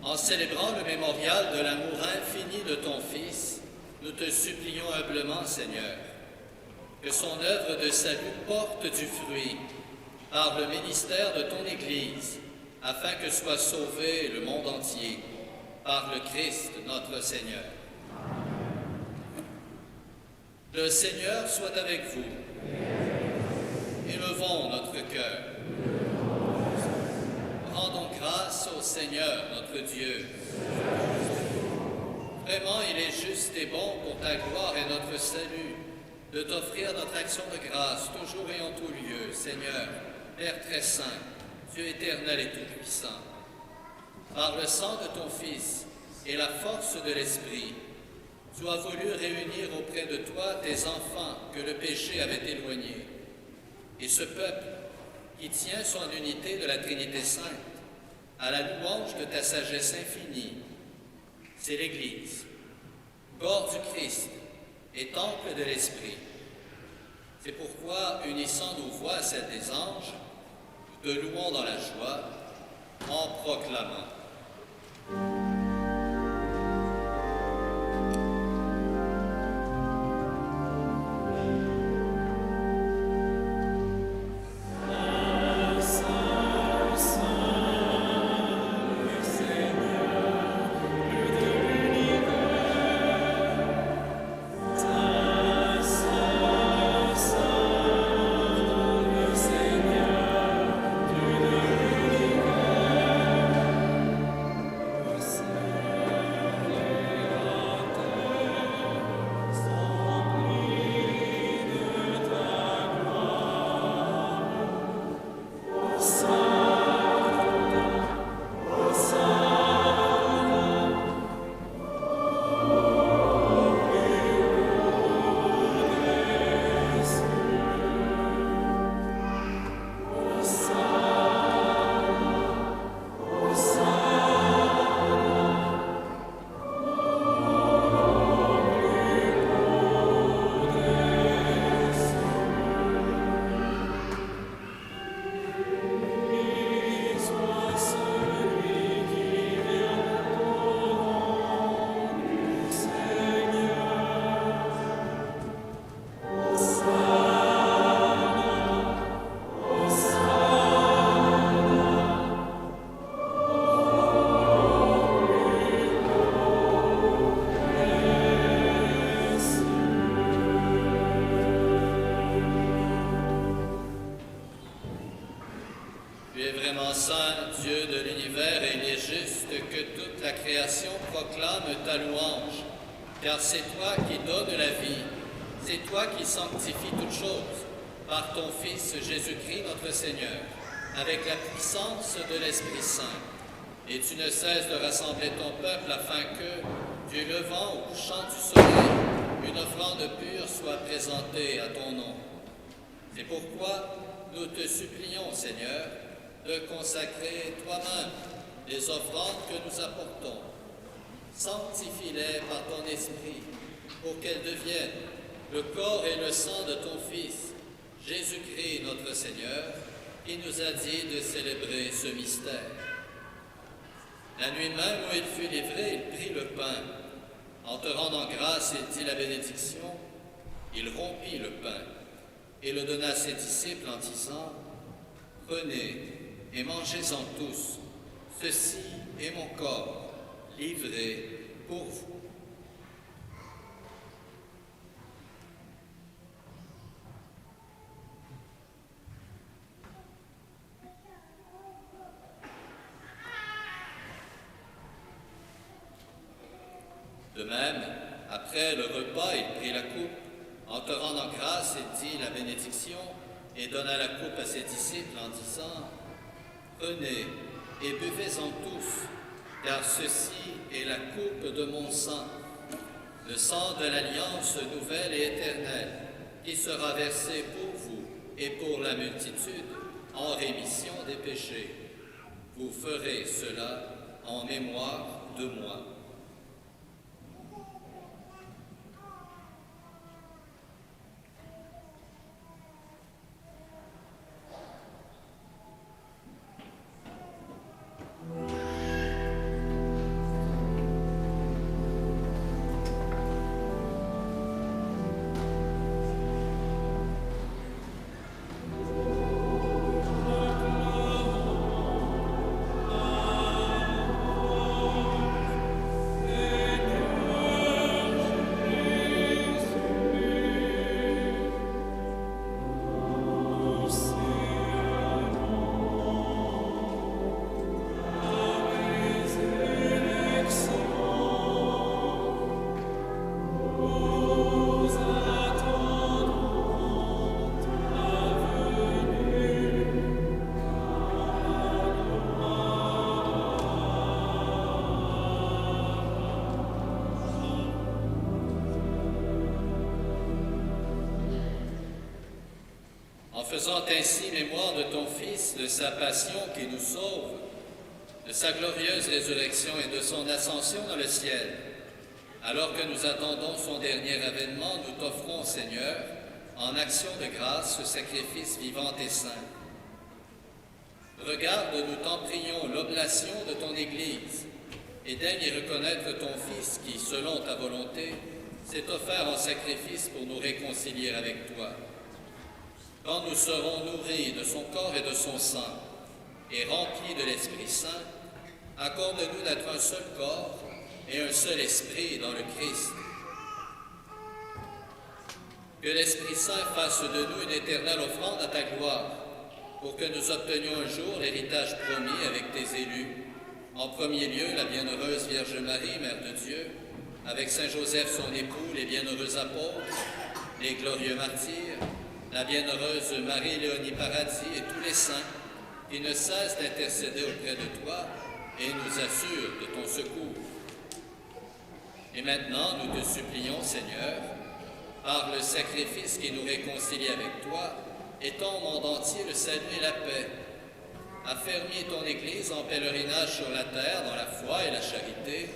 Speaker 3: En célébrant le mémorial de l'amour infini de ton Fils, nous te supplions humblement, Seigneur, que son œuvre de salut porte du fruit par le ministère de ton Église, afin que soit sauvé le monde entier par le Christ notre Seigneur. Le Seigneur soit avec vous. Élevons notre cœur. Rendons grâce au Seigneur notre Dieu. Vraiment, il est juste et bon pour ta gloire et notre salut de t'offrir notre action de grâce toujours et en tout lieu, Seigneur, Père très saint, Dieu éternel et tout-puissant. Par le sang de ton Fils et la force de l'Esprit, tu as voulu réunir auprès de toi tes enfants que le péché avait éloignés, et ce peuple qui tient son unité de la Trinité sainte à la louange de ta sagesse infinie. C'est l'Église, corps du Christ et temple de l'Esprit. C'est pourquoi, unissant nos voix à celles des anges, nous te louons dans la joie en proclamant. Dieu de l'univers, et il est juste que toute la création proclame ta louange, car c'est toi qui donnes la vie, c'est toi qui sanctifies toutes choses, par ton Fils Jésus-Christ notre Seigneur, avec la puissance de l'Esprit Saint. Et tu ne cesses de rassembler ton peuple afin que, du levant au couchant du soleil, une offrande pure soit présentée à ton nom. C'est pourquoi nous te supplions, Seigneur, de consacrer toi-même les offrandes que nous apportons. Sanctifie-les par ton esprit, pour qu'elles deviennent le corps et le sang de ton Fils, Jésus-Christ notre Seigneur, qui nous a dit de célébrer ce mystère. La nuit même où il fut livré, il prit le pain. En te rendant grâce, il dit la bénédiction. Il rompit le pain et le donna à ses disciples en disant : « Prenez et mangez-en tous. Ceci est mon corps, livré pour vous. » De même, après le repas, il prit la coupe. En te rendant grâce, il dit la bénédiction et donna la coupe à ses disciples en disant : « Prenez et buvez-en tous, car ceci est la coupe de mon sang, le sang de l'alliance nouvelle et éternelle, qui sera versé pour vous et pour la multitude en rémission des péchés. Vous ferez cela en mémoire de moi. » faisant ainsi mémoire de ton Fils, de sa passion qui nous sauve, de sa glorieuse résurrection et de son ascension dans le ciel. Alors que nous attendons son dernier avènement, nous t'offrons, Seigneur, en action de grâce, ce sacrifice vivant et saint. Regarde, nous t'en prions, l'oblation de ton Église, et daigne y reconnaître ton Fils qui, selon ta volonté, s'est offert en sacrifice pour nous réconcilier avec toi. Quand nous serons nourris de son corps et de son sang, et remplis de l'Esprit Saint, accorde-nous d'être un seul corps et un seul esprit dans le Christ. Que l'Esprit Saint fasse de nous une éternelle offrande à ta gloire, pour que nous obtenions un jour l'héritage promis avec tes élus. En premier lieu, la bienheureuse Vierge Marie, Mère de Dieu, avec Saint Joseph son époux, les bienheureux apôtres, les glorieux martyrs, la bienheureuse Marie-Léonie Paradis et tous les saints qui ne cessent d'intercéder auprès de toi et nous assurent de ton secours. Et maintenant, nous te supplions, Seigneur, par le sacrifice qui nous réconcilie avec toi, étends au monde entier le salut et la paix. Affermis ton Église en pèlerinage sur la terre dans la foi et la charité,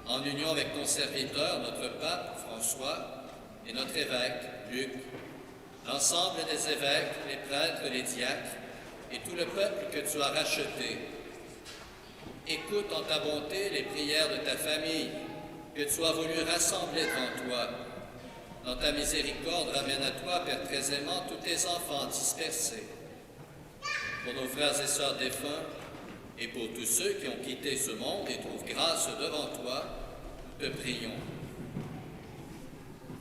Speaker 3: en union avec ton serviteur, notre pape François, et notre évêque Luc, l'ensemble des évêques, les prêtres, les diacres, et tout le peuple que tu as racheté. Écoute en ta bonté les prières de ta famille, que tu as voulu rassembler devant toi. Dans ta miséricorde, ramène à toi, Père très aimant, tous tes enfants dispersés. Pour nos frères et sœurs défunts, et pour tous ceux qui ont quitté ce monde et trouvent grâce devant toi, nous te prions.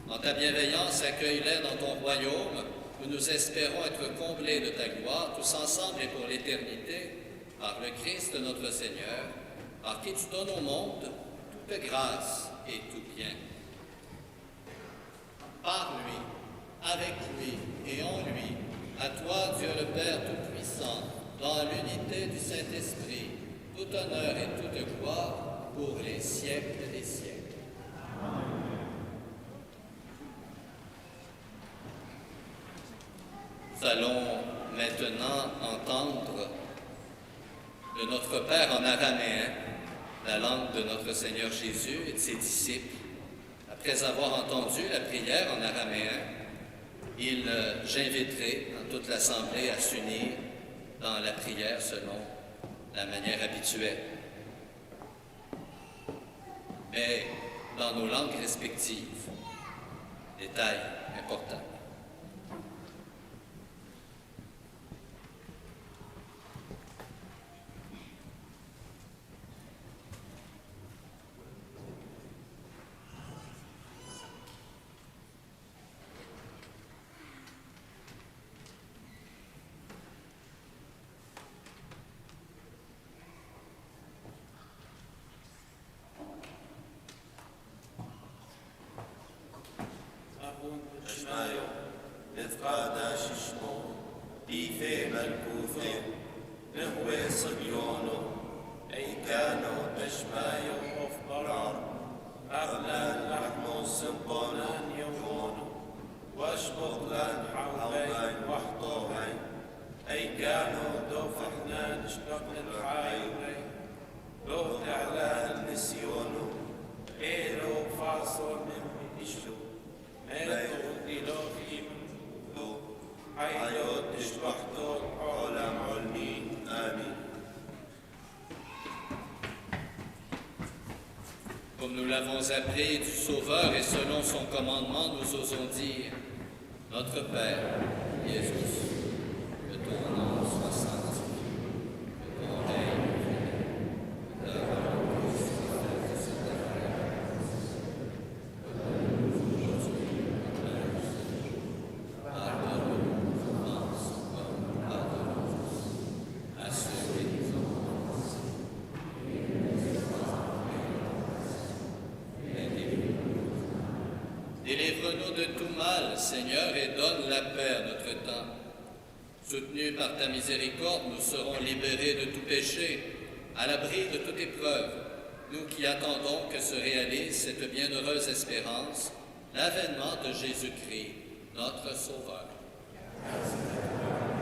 Speaker 3: En ta bienveillance, accueille-les dans ton royaume, où nous espérons être comblés de ta gloire, tous ensemble et pour l'éternité, par le Christ notre Seigneur, par qui tu donnes au monde toute grâce et tout bien. Par lui, avec lui et en lui, à toi, Dieu le Père Tout-Puissant, dans l'unité du Saint-Esprit, tout honneur et toute gloire pour les siècles des siècles. Nous allons maintenant entendre de notre Père en araméen, la langue de notre Seigneur Jésus et de ses disciples. Après avoir entendu la prière en araméen, j'inviterai toute l'Assemblée à s'unir dans la prière selon la manière habituelle, mais dans nos langues respectives. Détail important. Comme nous l'avons appris du Sauveur et selon son commandement, nous osons dire: Notre Père, Jésus, que ton nom soit sanctifié, que ton règne vienne, que ta volonté soit faite sur la terre. Donne-nous aujourd'hui notre pain de ce jour. Pardonne-nous nos offenses, comme nous pardonnons à ceux qui nous ont offensés. Délivre-nous de tout mal, Seigneur, et donne la paix à notre temps. Soutenus par ta miséricorde, nous serons libérés de tout péché, à l'abri de toute épreuve, nous qui attendons que se réalise cette bienheureuse espérance, l'avènement de Jésus-Christ, notre Sauveur. Merci.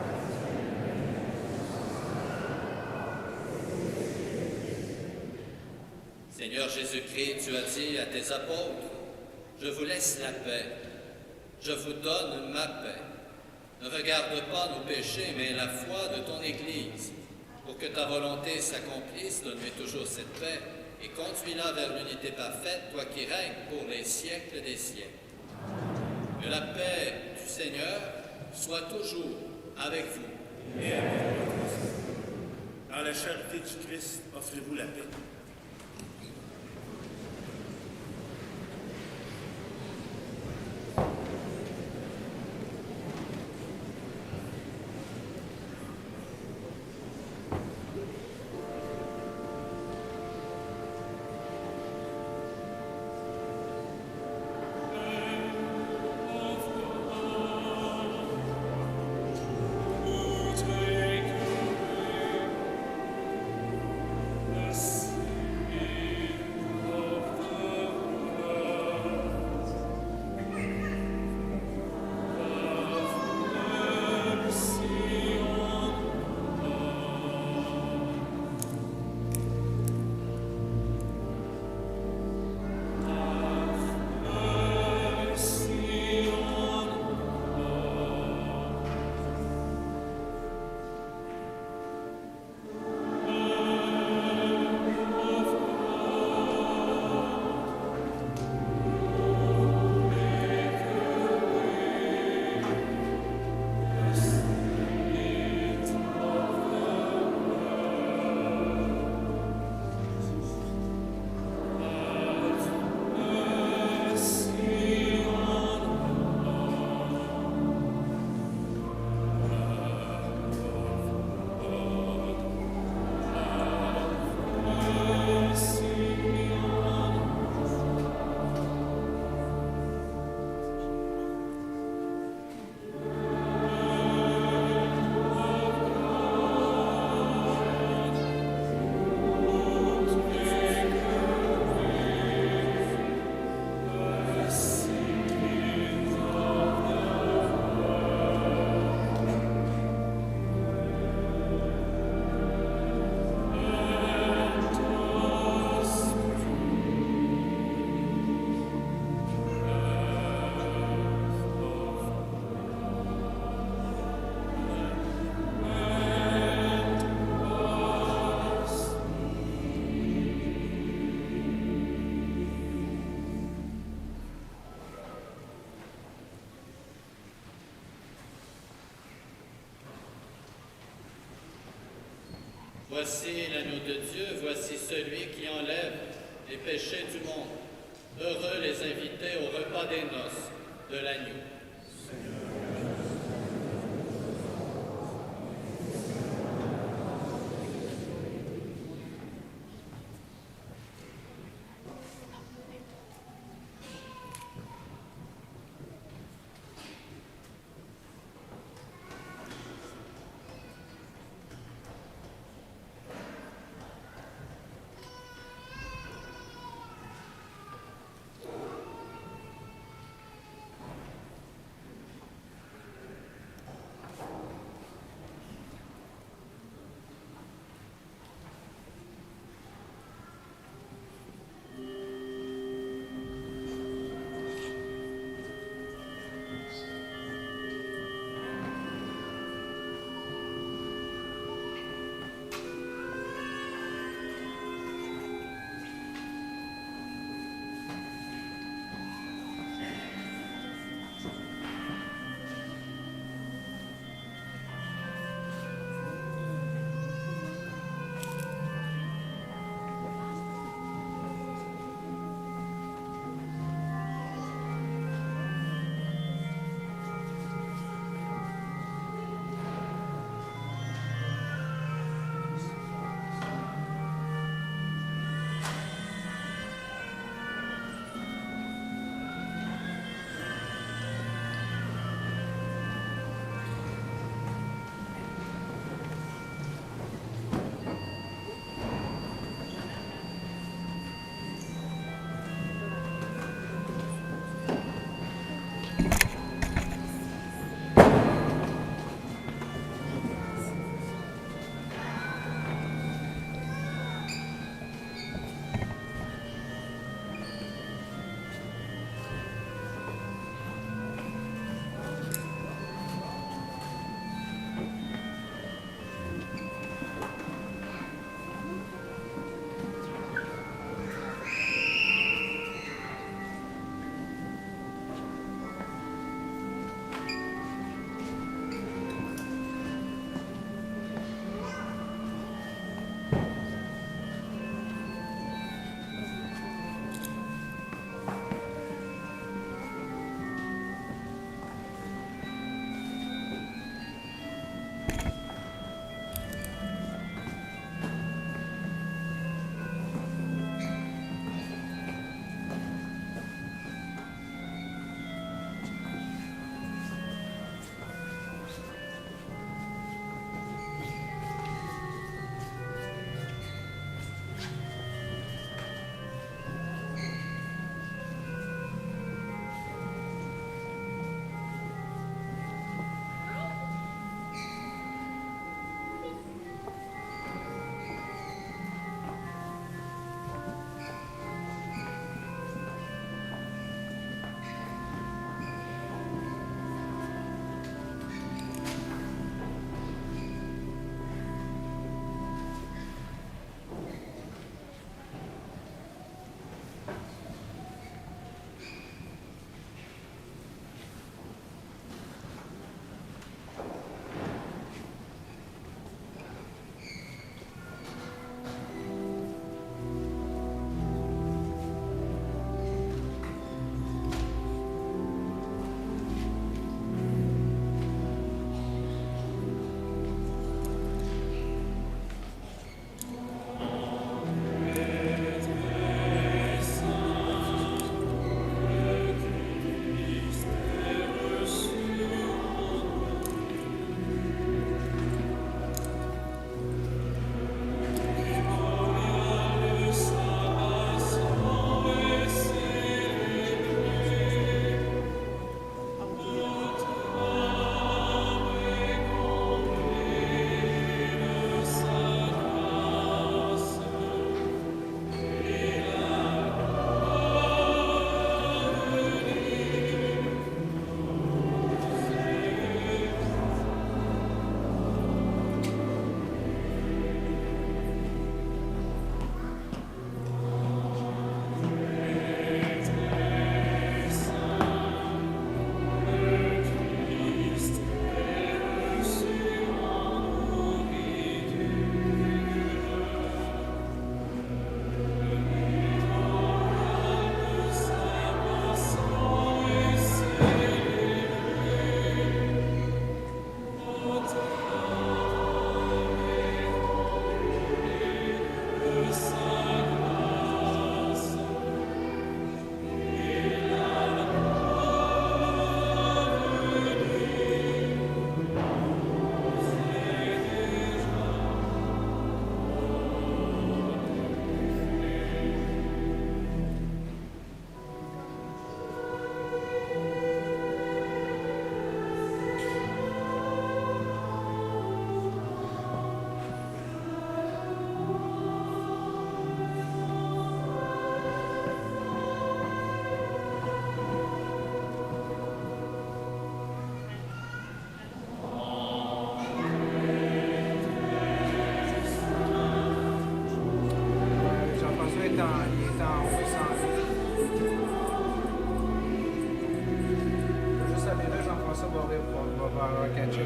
Speaker 3: Seigneur Jésus-Christ, tu as dit à tes apôtres, « Je vous laisse la paix, je vous donne ma paix. Ne regarde pas nos péchés, mais la foi de ton Église. Pour que ta volonté s'accomplisse, donne-lui toujours cette paix et conduis-la vers l'unité parfaite, toi qui règnes pour les siècles des siècles. Que la paix du Seigneur soit toujours avec vous.
Speaker 11: Et avec vous. Dans la charité du Christ, offrez-vous la paix.
Speaker 3: Voici l'agneau de Dieu, voici celui qui enlève les péchés du monde. Heureux les invités au repas des noces de l'agneau.
Speaker 2: va avoir catché.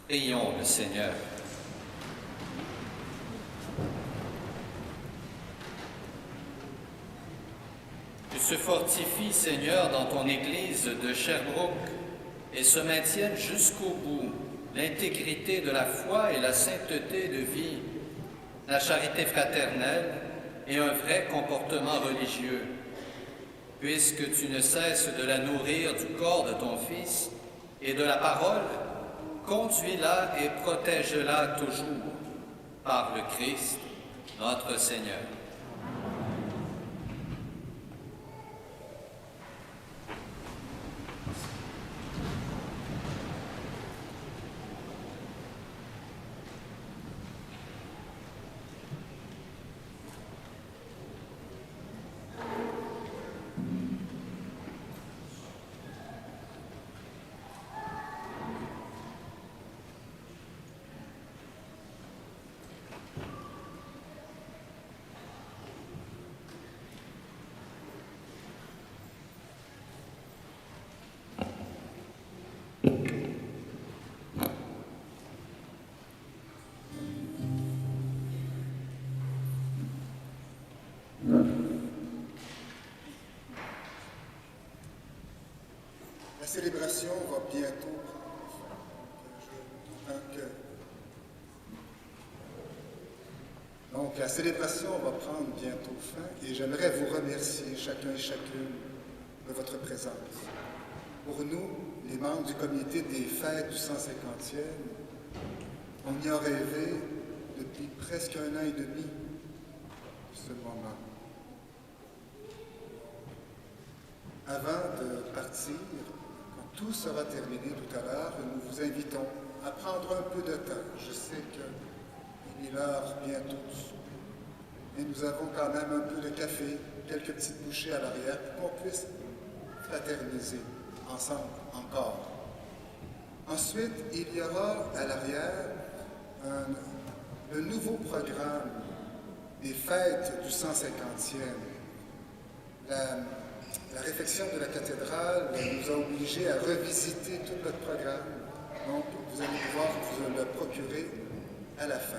Speaker 3: Prions le Seigneur. Tu se fortifies, Seigneur, dans ton Église de Sherbrooke et se maintiennent jusqu'au bout l'intégrité de la foi et la sainteté de vie, la charité fraternelle et un vrai comportement religieux. Puisque tu ne cesses de la nourrir du corps de ton Fils et de la parole, conduis-la et protège-la toujours par le Christ, notre Seigneur.
Speaker 1: La célébration va bientôt prendre fin. Donc, la célébration va prendre bientôt fin et j'aimerais vous remercier chacun et chacune de votre présence. Pour nous, les membres du comité des fêtes du 150e, on y a rêvé depuis presque 1 an et demi de ce moment. Avant de partir, quand tout sera terminé tout à l'heure, nous vous invitons à prendre un peu de temps. Je sais qu'il est l'heure bientôt, mais nous avons quand même un peu de café, quelques petites bouchées à l'arrière pour qu'on puisse fraterniser ensemble encore. Ensuite, il y aura à l'arrière le nouveau programme des fêtes du 150e. La réfection de la cathédrale nous a obligés à revisiter tout notre programme. Donc, vous allez pouvoir vous le procurer à la fin.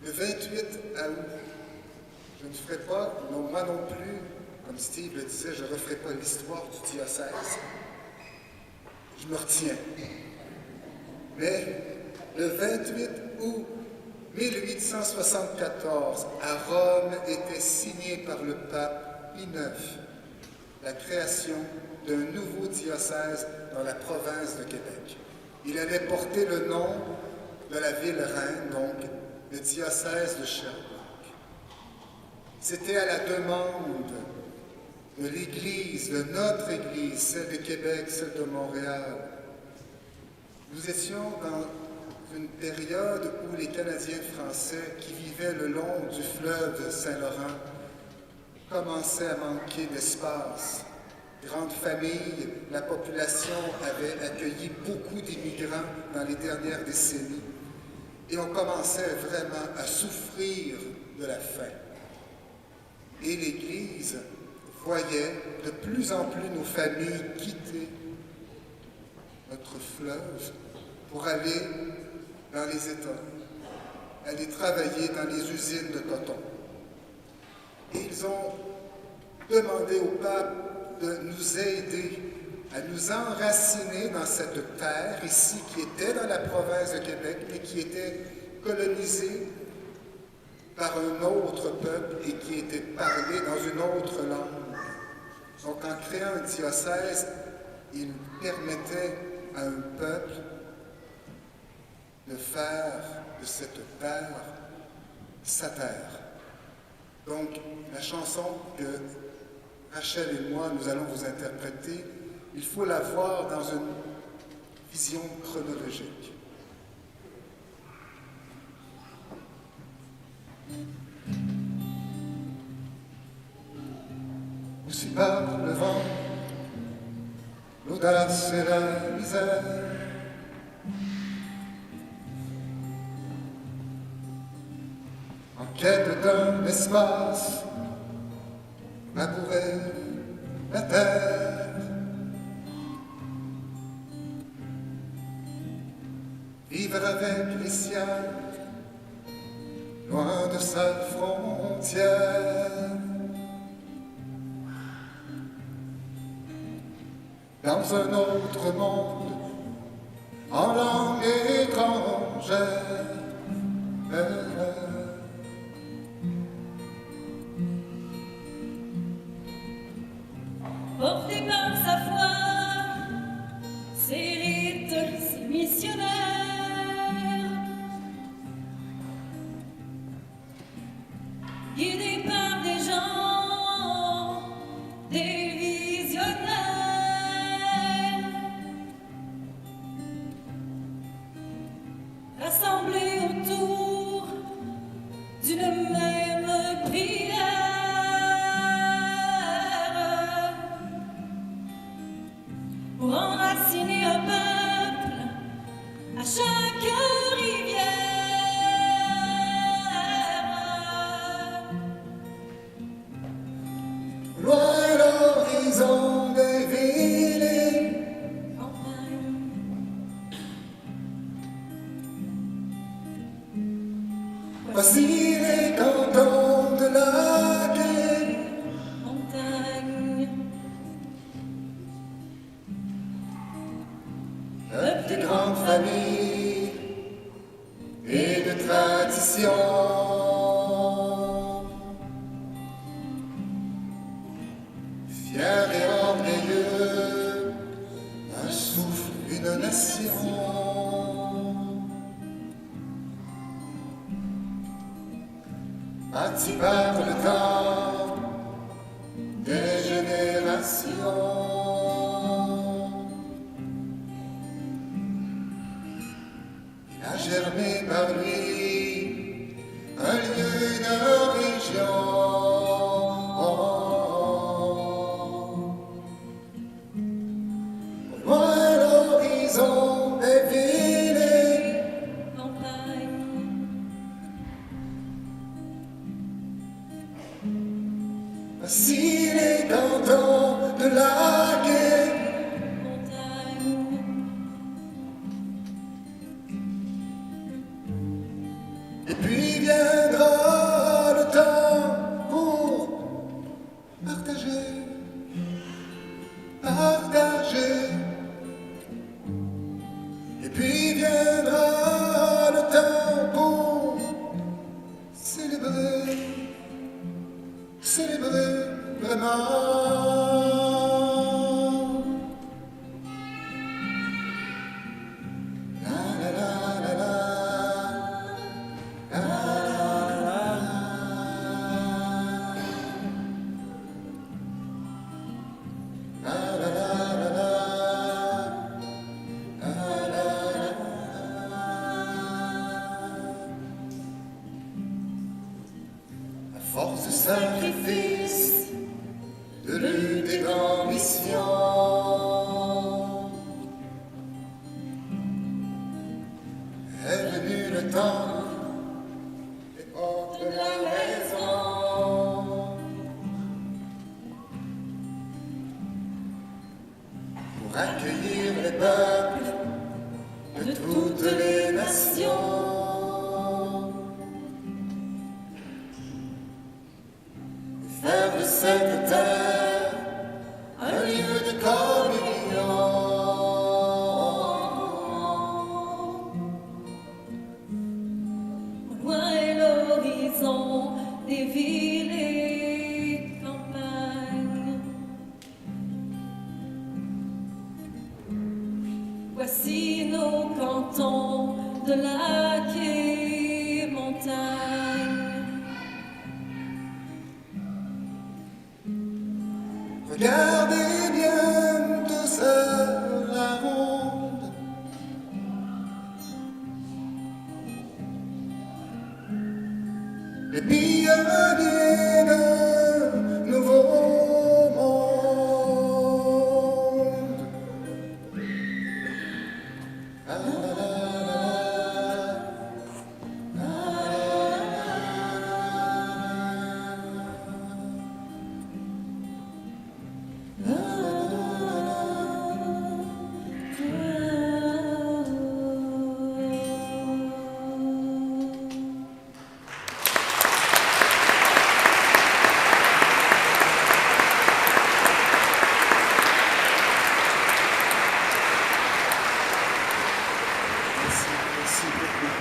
Speaker 1: Le 28 août, je ne ferai pas, moi non plus, comme Steve le disait, je ne referai pas l'histoire du diocèse. Je me retiens. Mais le 28 août 1874, à Rome, était signé par le pape Pie IX la création d'un nouveau diocèse dans la province de Québec. Il allait porter le nom de la ville reine, donc le diocèse de Sherbrooke. C'était à la demande de l'Église, de notre Église, celle de Québec, celle de Montréal. Nous étions dans une période où les Canadiens français qui vivaient le long du fleuve Saint-Laurent commençaient à manquer d'espace. Grande famille, la population avait accueilli beaucoup d'immigrants dans les dernières décennies et on commençait vraiment à souffrir de la faim. Et l'Église voyait de plus en plus nos familles quitter notre fleuve pour aller dans les États, aller travailler dans les usines de coton. Et ils ont demandé au pape de nous aider à nous enraciner dans cette terre ici qui était dans la province de Québec, mais qui était colonisée par un autre peuple et qui était parlée dans une autre langue. Donc en créant un diocèse, il permettait à un peuple de faire de cette terre sa terre. Donc, la chanson que Rachel et moi, nous allons vous interpréter, il faut la voir dans une vision chronologique. Aussi part le vent, l'audace et la misère. En quête d'un espace, labourer la terre. Vivre avec les siens, loin de sa frontière. Dans un autre monde, en langue étrangère.
Speaker 14: Porté par sa foi, ses rites, ses missionnaires, guidé par des gens, des visionnaires, rassemblés autour d'une même prière. Pour enraciner un peuple à chaque rivière.
Speaker 1: Loin l'horizon des villes et
Speaker 14: campagnes,
Speaker 1: voici les cantons de la guerre.
Speaker 14: montagnes,
Speaker 1: traditions. Fier et orgueilleux, un souffle, une nation. Bâti par le temps des générations. Il a germé par lui un lieu, une région. Au loin l'horizon des villes et campagnes. Ainsi les cantons de lacs et montagnes. Et puis viendra le temps pour partager, partager. Et puis viendra le temps pour célébrer, célébrer vraiment. La la la la la. La la la la. La la la la la. La la la la. À force de sacrifice, de lutte et d'ambition, est venu le temps des portes de la raison. Pour accueillir les peuples de toutes les nations. Faire de cette terre un lieu de communion.
Speaker 14: Au loin est l'horizon des villes et campagnes. Voici nos cantons de lacs et montagnes.
Speaker 1: Regardez bien tout ça, la ronde. Les pionniers d'un nouveau monde. La la la la. La la la la. Merci beaucoup.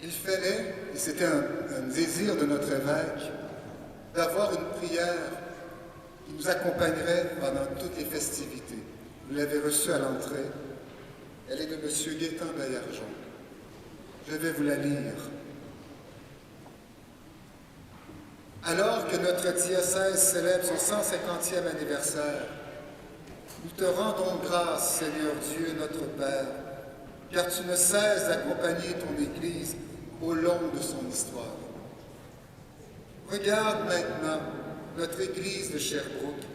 Speaker 1: Il fallait, et c'était un désir de notre évêque, d'avoir une prière qui nous accompagnerait pendant toutes les festivités. Vous l'avez reçue à l'entrée. Elle est de M. Gaétan Baillargeon. Je vais vous la lire. Alors que notre diocèse célèbre son 150e anniversaire, nous te rendons grâce, Seigneur Dieu, notre Père, car tu ne cesses d'accompagner ton Église au long de son histoire. Regarde maintenant notre Église de Sherbrooke,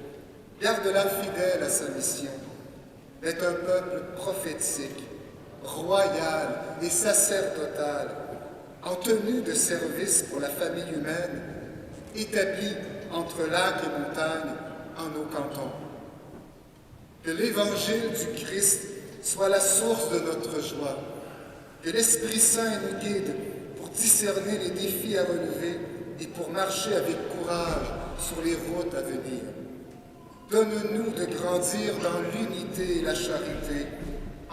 Speaker 1: garde-la fidèle à sa mission, d'être un peuple prophétique, royal et sacerdotal, en tenue de service pour la famille humaine, établi entre lacs et montagnes en nos cantons. Que l'Évangile du Christ soit la source de notre joie, que l'Esprit Saint nous guide pour discerner les défis à relever et pour marcher avec courage sur les routes à venir. Donne-nous de grandir dans l'unité et la charité,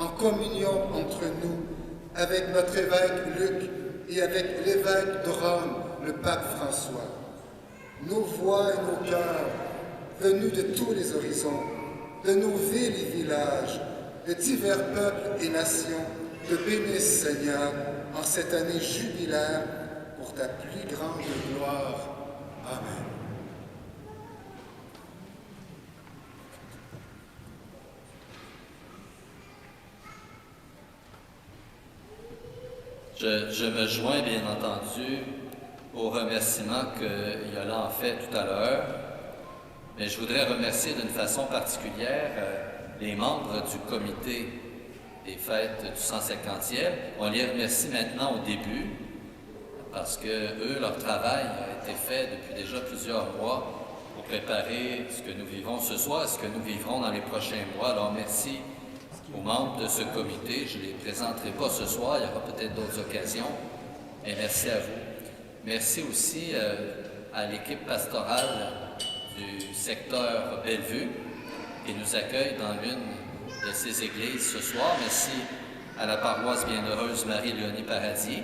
Speaker 1: en communion entre nous, avec notre évêque Luc et avec l'évêque de Rome, le pape François. Nos voix et nos cœurs, venus de tous les horizons, de nos villes et villages, de divers peuples et nations, te bénissent, Seigneur, en cette année jubilaire, pour ta plus grande gloire. Amen.
Speaker 3: Je me joins, bien entendu, aux remerciements que Yolande a fait tout à l'heure, mais je voudrais remercier d'une façon particulière les membres du comité des fêtes du 150e. On les remercie maintenant au début, parce que eux, leur travail a été fait depuis déjà plusieurs mois pour préparer ce que nous vivons ce soir et ce que nous vivrons dans les prochains mois. Alors merci aux membres de ce comité. Je ne les présenterai pas ce soir, il y aura peut-être d'autres occasions, mais merci à vous. Merci aussi à l'équipe pastorale du secteur Bellevue qui nous accueille dans l'une de ces églises ce soir. Merci à la paroisse Bienheureuse Marie-Léonie Paradis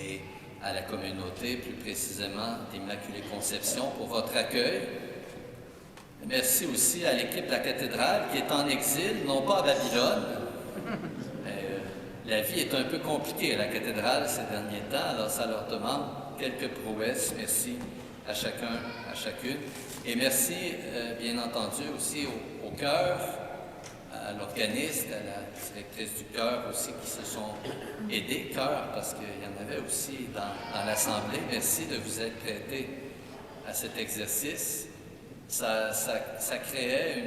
Speaker 3: et à la communauté, plus précisément d'Immaculée Conception, pour votre accueil. Merci aussi à l'équipe de la cathédrale qui est en exil, non pas à Babylone. La vie est un peu compliquée à la cathédrale ces derniers temps, alors ça leur demande quelques prouesses. Merci à chacun, à chacune. Et merci, bien entendu, aussi au chœur, à l'organiste, à la directrice du chœur aussi qui se sont aidés, chœur, parce qu'il y en avait aussi dans l'Assemblée. Merci de vous être prêtés à cet exercice. Ça créait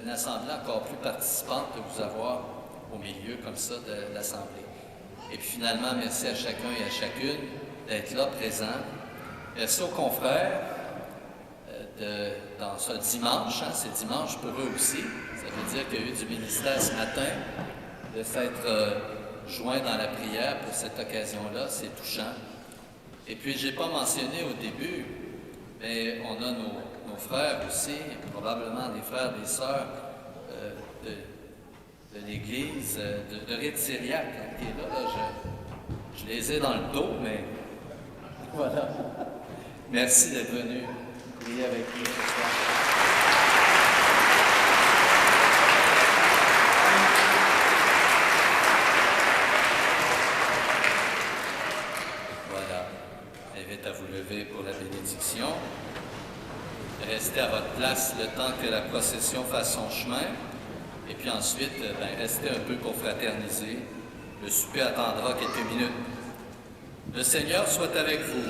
Speaker 3: une assemblée encore plus participante de vous avoir au milieu comme ça de l'Assemblée. Et puis finalement, merci à chacun et à chacune d'être là, présents. Merci aux confrères dans ce dimanche, c'est dimanche pour eux aussi. Ça veut dire qu'il y a eu du ministère ce matin, de s'être joints dans la prière pour cette occasion-là, c'est touchant. Et puis, je n'ai pas mentionné au début, mais on a nos frères aussi, probablement des frères, des sœurs de l'Église, de Rite syriaque, qui est là. Je les ai dans le dos, mais voilà. Merci d'être venu prier avec nous ce soir. Voilà. J'invite à vous lever pour la bénédiction. Restez à votre place le temps que la procession fasse son chemin. Et puis ensuite, restez un peu pour fraterniser. Le souper attendra quelques minutes. Le Seigneur soit avec vous.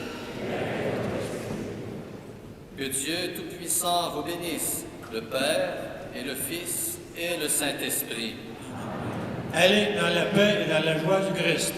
Speaker 3: Que Dieu Tout-Puissant vous bénisse, le Père et le Fils et le Saint-Esprit.
Speaker 7: Allez dans la paix et dans la joie du Christ.